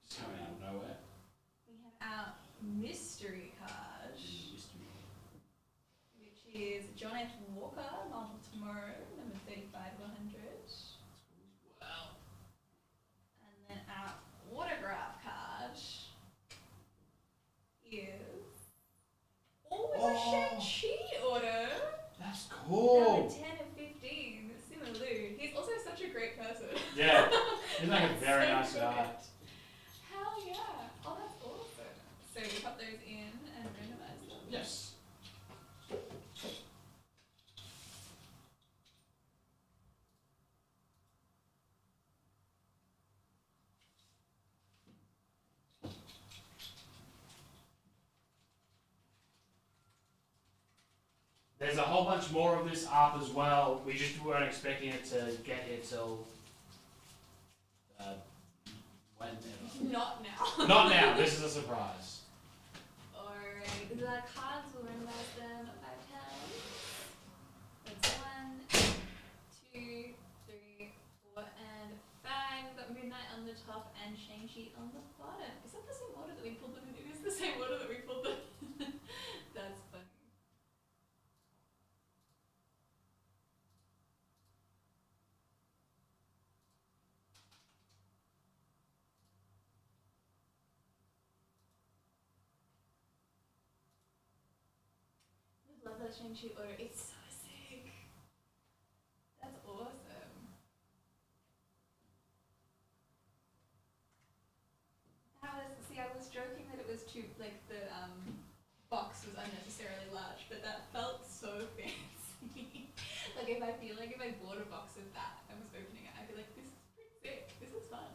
Just coming out of nowhere. We have our mystery card, which is John F. Walker, Marvel Tomorrow, number 35 of 100. Wow. And then our autograph card is Shang-Chi auto. That's cool. Number 10 of 15, Simu Liu. He's also such a great person. Yeah, he's like a That's very so nice good. guy. Hell yeah. Oh, that's awesome. So we pop those in and randomize them. Yes. There's a whole bunch more of this up as well. We just weren't expecting it to get here till whenever. Not now. Not now. This is a surprise. Alright, the cards will randomize them 5 times. That's 1, 2, 3, 4, and 5. We've got Moon Knight on the top and Shang-Chi on the bottom. Is that the same order that we pulled them in? It is the same order that we pulled them in. That's funny. I love that Shang-Chi order. It's so sick. That's awesome. I was joking that it was too, like, the box was unnecessarily large, but that felt so fancy. Like, if I bought a box of that and was opening it, I'd be like, this is pretty sick. This is fun.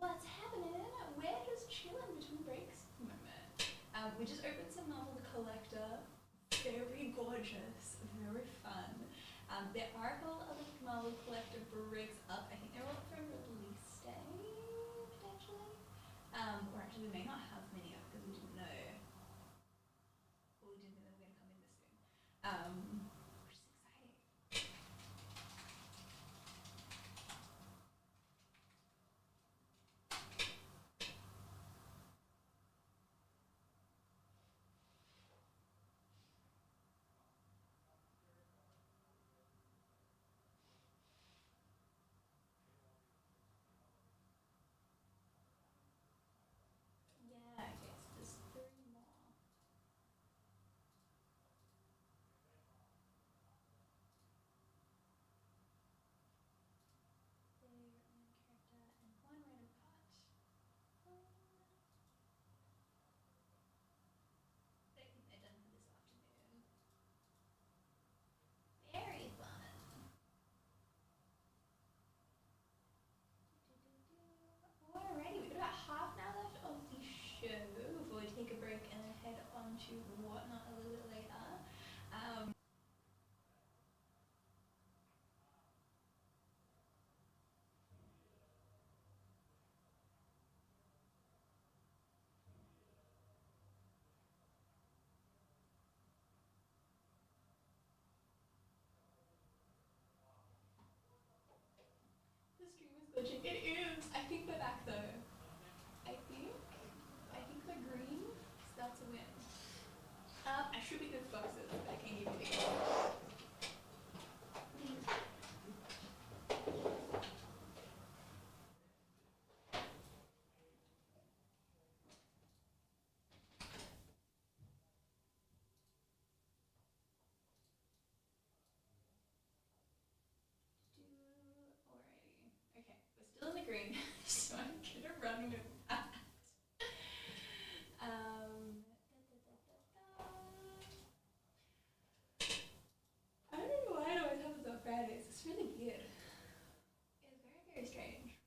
What's happening? We're just chilling between breaks at the moment. We just opened some Marvel the Collector. Very gorgeous, very fun. There are a couple other Marvel Collector breaks up. I think they're all up for release day, potentially. Or actually, we may not have many up because we didn't know. Or we didn't know they were going to come in this soon. Which is exciting. Yeah, into whatnot a little bit later. The stream is glitching. It is. I think we're back though. I think. I think the green. So that's a win. I should be good for boxes, but I can't give you the game. Alrighty. Okay, we're still in the green, so I'm gonna run with that. I don't know why it always happens on Fridays. It's really weird. It's very, very strange.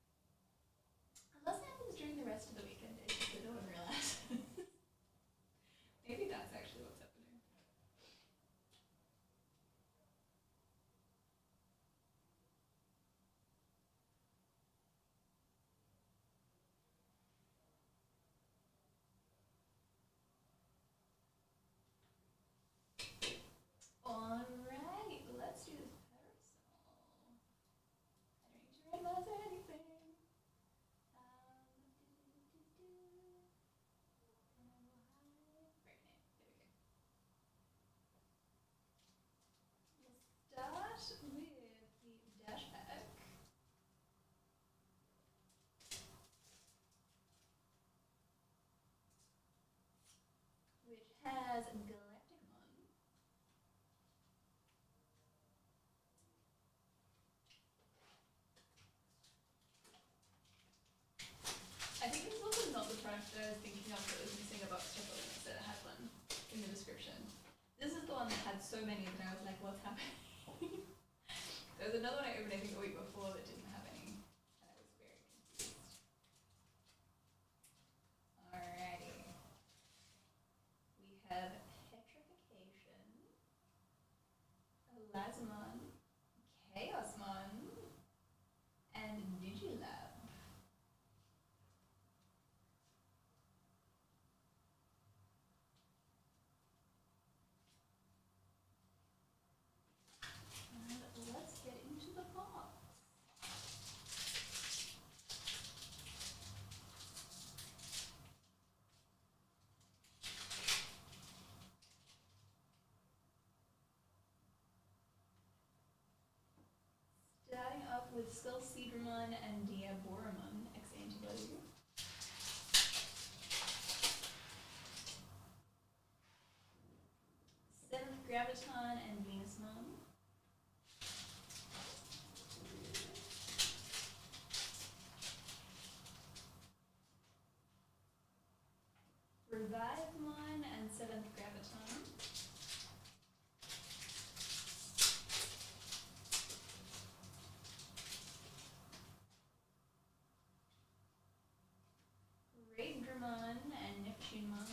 Unless it happens during the rest of the weekend days, so no one realizes. Maybe that's actually what's happening. Alright, let's do this parasol. I don't need to realize anything. Right name. There we go. We'll start with the dash pack, which has Galacticmon, I think this was not the product that I was thinking of that was missing a box check element that had one in the description. This is the one that had so many that I was like, what's happening? There was another one I opened I think a week before that didn't have any, and I was very confused. Alrighty. We have Petrification, Elasmon, Chaosmon, and Digilab. And let's get into the box. Starting off with Spellseedramon and Diaboromon, X-Antibody. Seventh Graviton and Venusmon. Revivemon and Seventh Graviton. Raidramon and Neptunemon.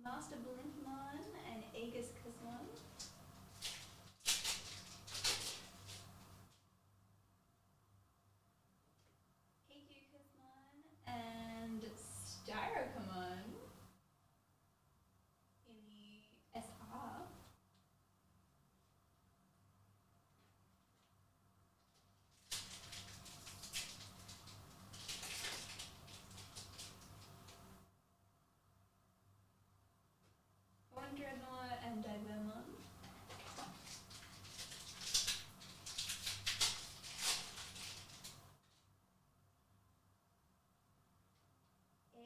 Master Blinkmon and Aegis Kismon. AQ Kismon and Styrokamon in the SR. One Dreadnought and Divermon.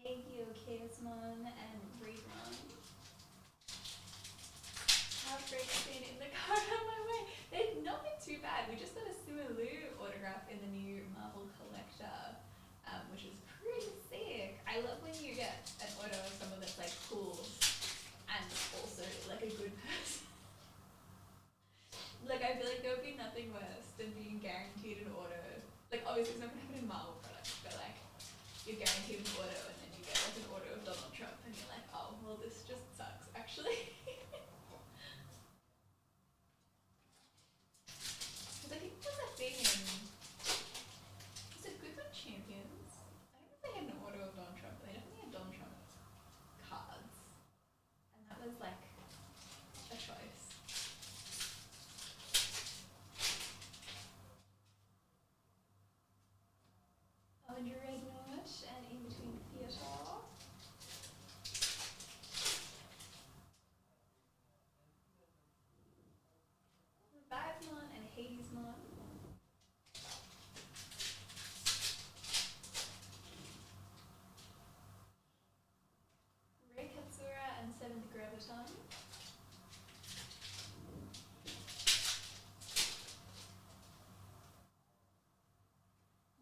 Aegyo Chaosmon and Greedmon. Heartbreak's been in the card on my way. They've not been too bad. We just got a Suelu autograph in the new Marvel Collector, which is pretty sick. I love when you get an auto of someone that's like cool and also like a good person. Like I feel like there would be nothing worse than being guaranteed an auto. Like obviously it's not gonna happen in Marvel products, but like you're guaranteed an auto and then you get like an auto of Donald Trump and you're like, oh well this just sucks actually. Because I think there's a thing in was it Good One Champions? I don't know if they had an auto of Donald Trump, but they definitely had Donald Trump cards. And that was like a choice. Owen Dreadnought and In Between Theatre. Revivemon and Hadesmon. Ray Katsura and Seventh Graviton.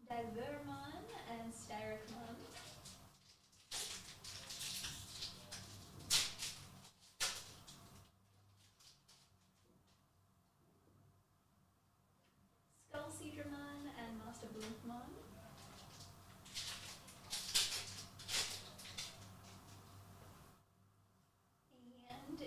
Divermon and Styrokamon. Skullseedramon and Master Blinkmon. And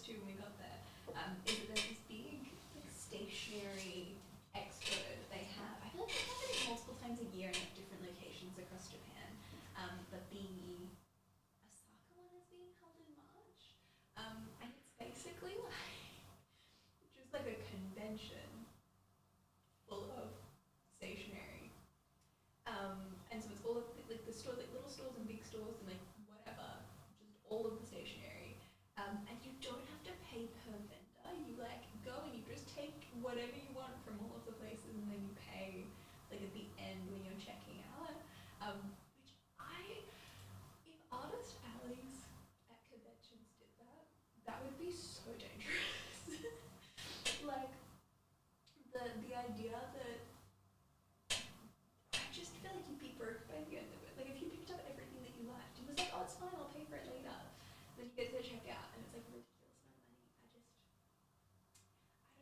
noticed too when we got there is that there's this big like stationery expo that they have. I feel like they have it multiple times a year in like different locations across Japan. But the Osaka one is being held in March. And it's basically like just like a convention full of stationery. And so it's all of the, like the stores, like little stores and big stores and like whatever, just all of the stationery. And you don't have to pay per vendor. You like go and you just take whatever you want from all of the places, and then you pay like at the end when you're checking out. Which if artist alleys at conventions did that, that would be so dangerous. Like the idea that I just feel like you'd be broke by the end of it. Like if you picked up everything that you liked, it was like, oh, it's fine, I'll pay for it later. Then you get to the checkout and it's like a ridiculous amount of money.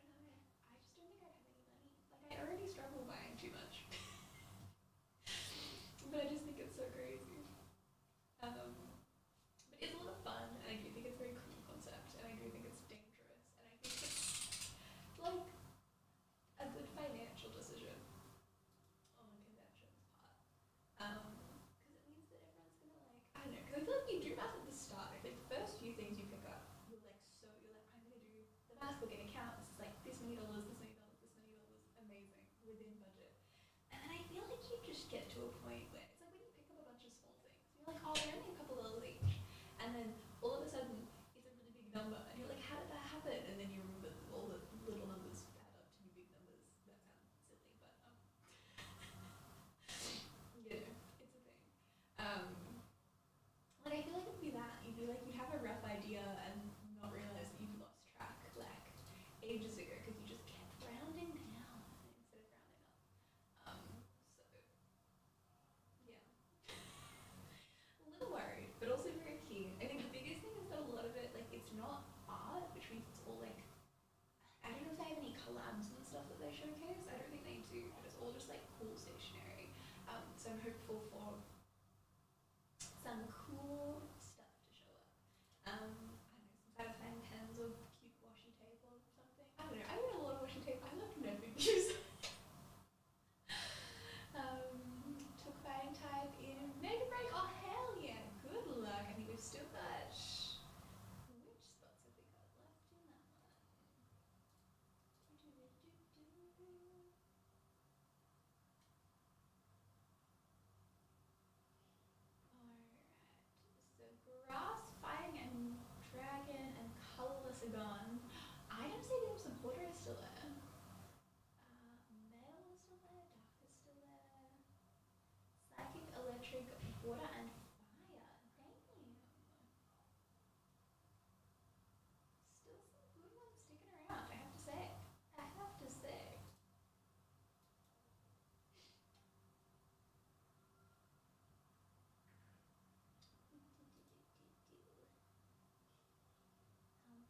I don't know. I just don't think I'd have any money. Like I already struggle buying too much. But I just think it's so crazy. But it's a lot of fun, and I do think it's a very cool concept, and I do think it's dangerous, and I think it's like a good financial decision on convention's part. Because it means that everyone's gonna like, I don't know, because I feel like you do math at the start. Like the first few things you pick up, you're like, I'm gonna do the math, we're gonna count. This is like this many dollars, this many dollars, this many dollars, amazing, within budget. And then I feel like you just get to a point where it's like when you pick up a bunch of small things, you're like, oh, they're only a couple dollars each. And then all of a sudden, it's a really big number, and you're like, how did that happen? And then you remember that all the little numbers add up to be big numbers. That sounds silly, but you know, it's a thing. Like I feel like it'd be that. You'd be like, you'd have a rough idea and not realize that you've lost track like ages ago because you just kept rounding down instead of rounding up. So yeah. A little worried, but also very keen. I think the biggest thing is that a lot of it, like, it's not art, which means it's all like, I don't know if they have any collabs and stuff that they showcase. I don't think they do, but it's all just like cool stationery. So I'm hopeful for some cool stuff to show up. I don't know, some satisfying pens or cute washi tape or something. I don't know. I read a lot of washi tape. I love notebook use. Took fighting type in Mega Break. Oh hell yeah! Good luck. I think we've still got. Which spots have we got left in that one? Alright. So grass, fighting, and dragon, and colorless are gone. Items saving supporter is still there. Metal is still there. Dark is still there. Psychic, electric, water, and fire. Damn. Still some good ones sticking around, I have to say.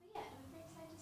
But yeah, I'm very excited to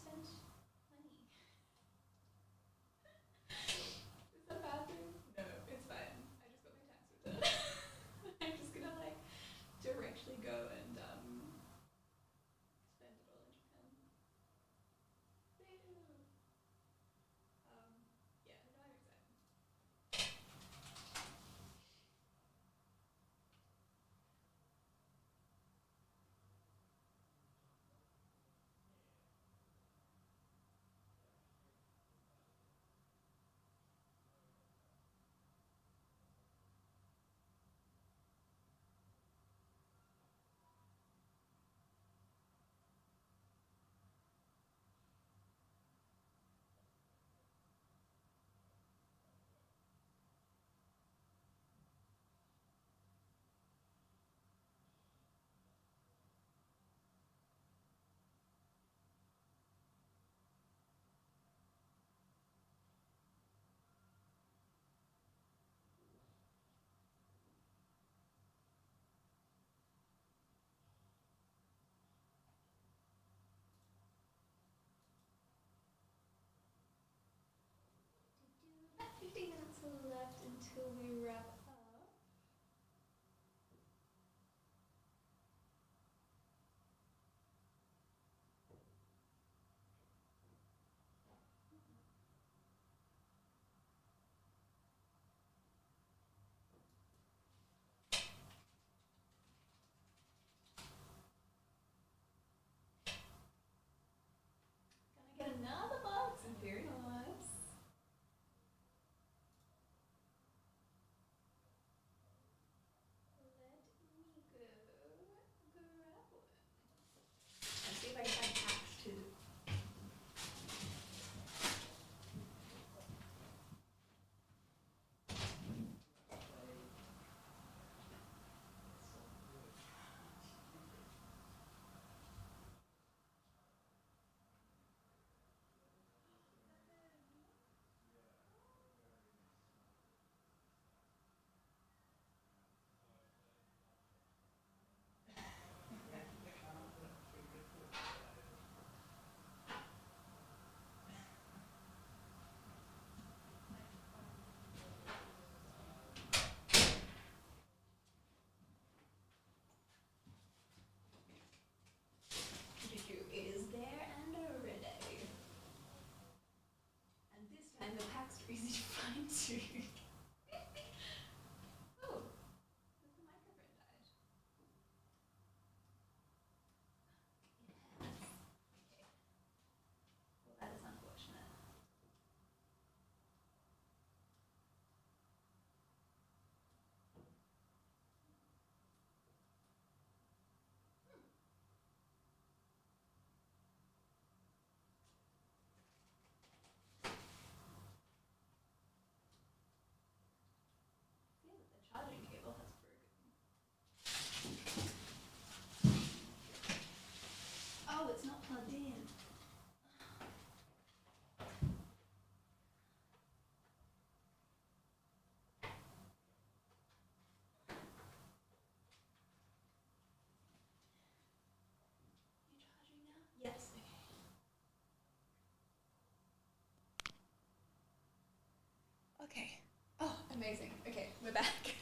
Amazing. Okay, we're back.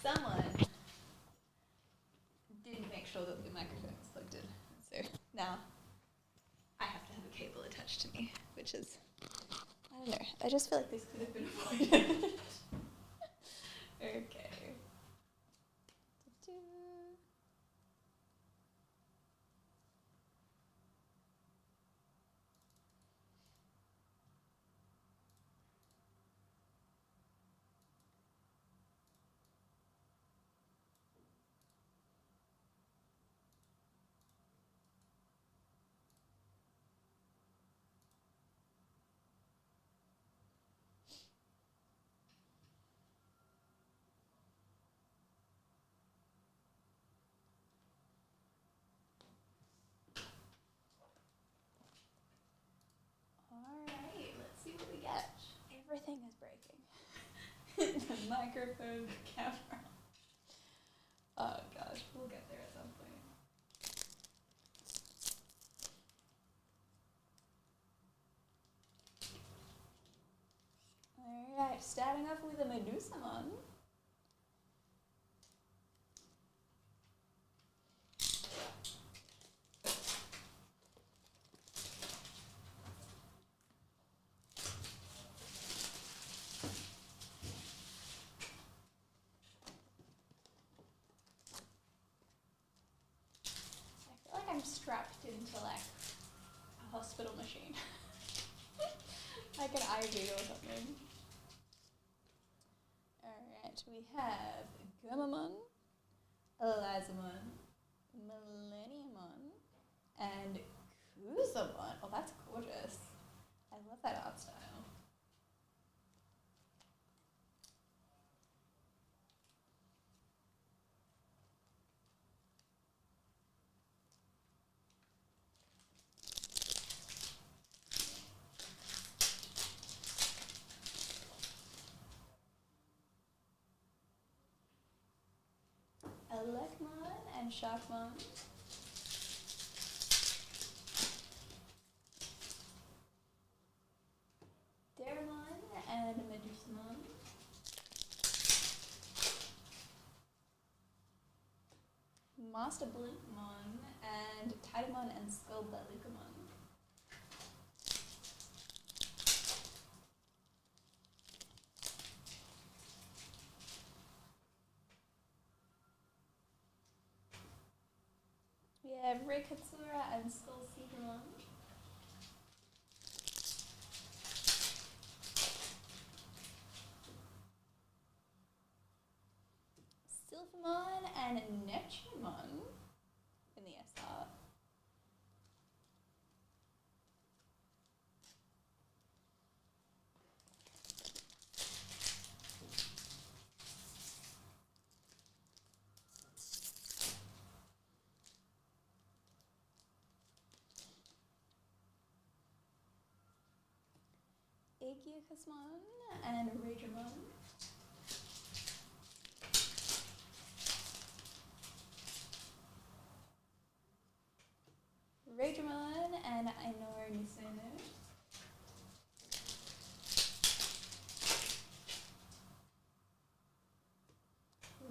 Someone didn't make sure that the microphone was plugged in. So now I have to have a cable attached to me, which is, I don't know, I just feel like this could have been avoided. Okay. Alright, let's see what we get. Everything is breaking. The microphone, the camera. Oh gosh, we'll get there at some point. Alright, starting off with a Medusamon. I feel like I'm strapped into like a hospital machine. Like an IV or something. Alright, we have Gumamon, Elizamon, Millenniumon, and Kuzamon. Oh, that's gorgeous. I love that art style. Elecmon and Sharkmon. Deramon and Medusamon. Master Blinkmon and Titamon and Skullbelugamon. We have Rikatsura and Skullseedramon. Sylphimon and Neptunemon in the SR. Aegiacusmon and Ragemon. Ragemon and Ainor Niseno.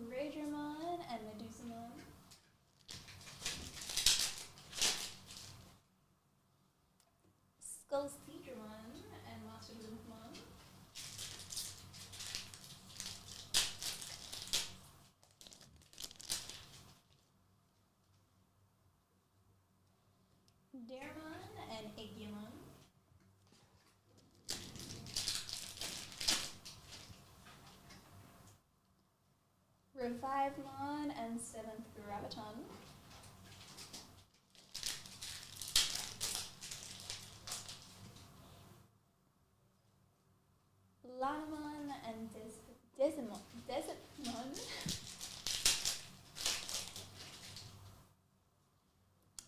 Ragemon and Medusamon. Skullseedramon and Master Blinkmon. Deramon and Aegiamon. Revivemon and 7th Graviton. Lanamon and Desimon.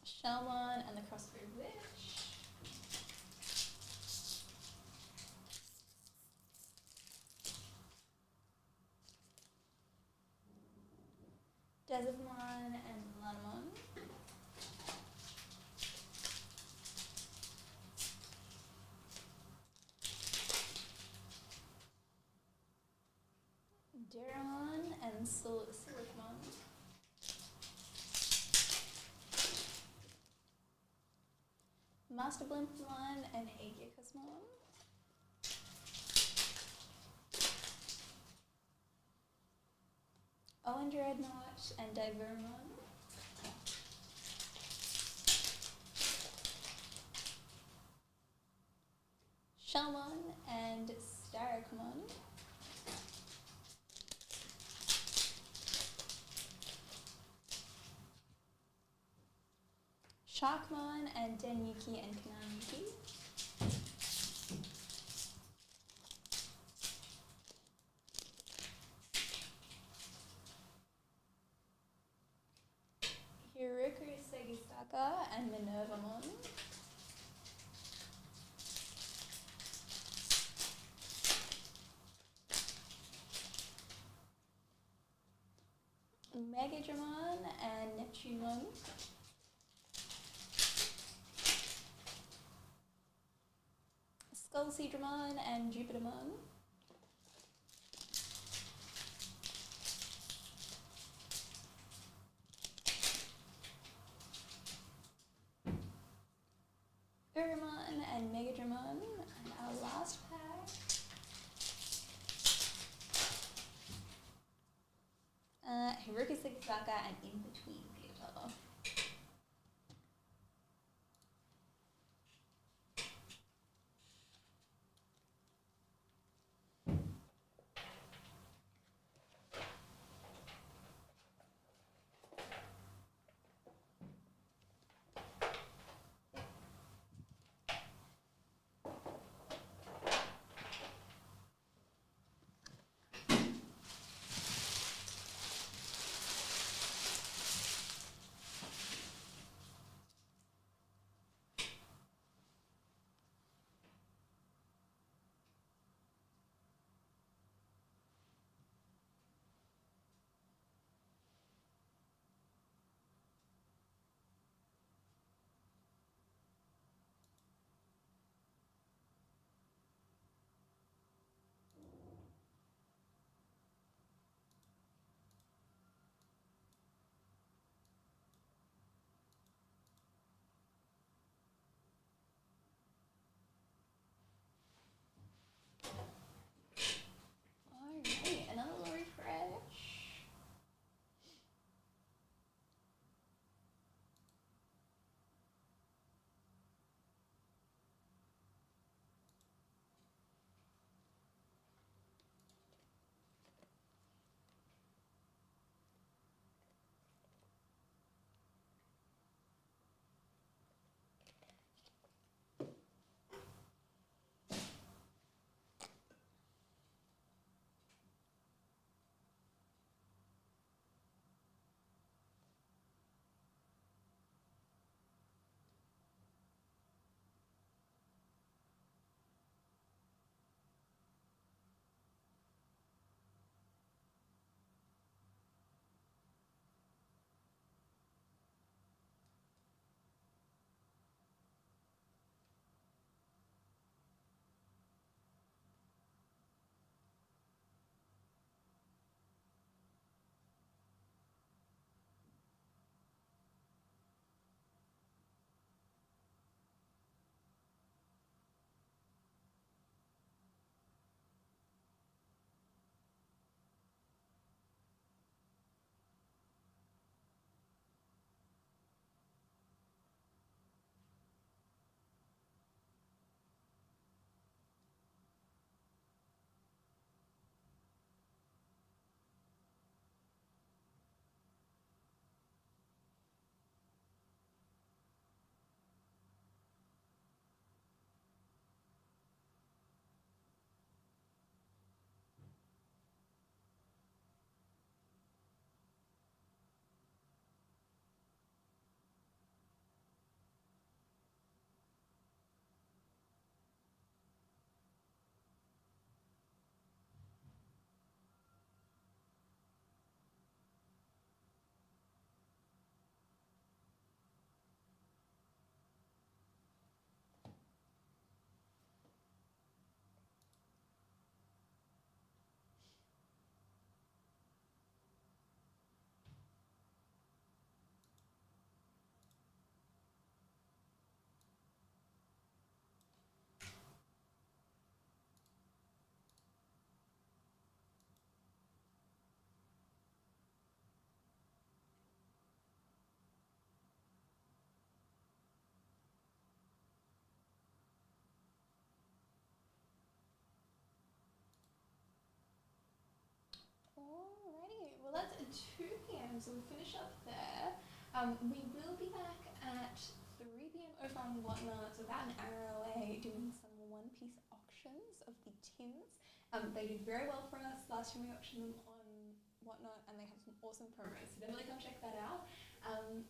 Shelmon and the Crossbow Witch. Desimon and Lanamon. Master Blimpmon and Aegiacosmon. Owen Dreadnought and Divermon. Shelmon and Staricmon. Sharkmon and Denyuki and Kananyuki. Hiruku Segisaka and Minervamon. Megadramon and Neptunemon. Skullseedramon and Jupitermon. Urumon and Megadramon. And our last pack. Hiruku Segisaka and In Between Theatre. So we'll finish up there. We will be back at 3 p.m. over on Whatnot, so about an hour away, doing some one-piece auctions of the tins. They did very well for us last time we auctioned them on Whatnot, and they have some awesome promos, so definitely come check that out.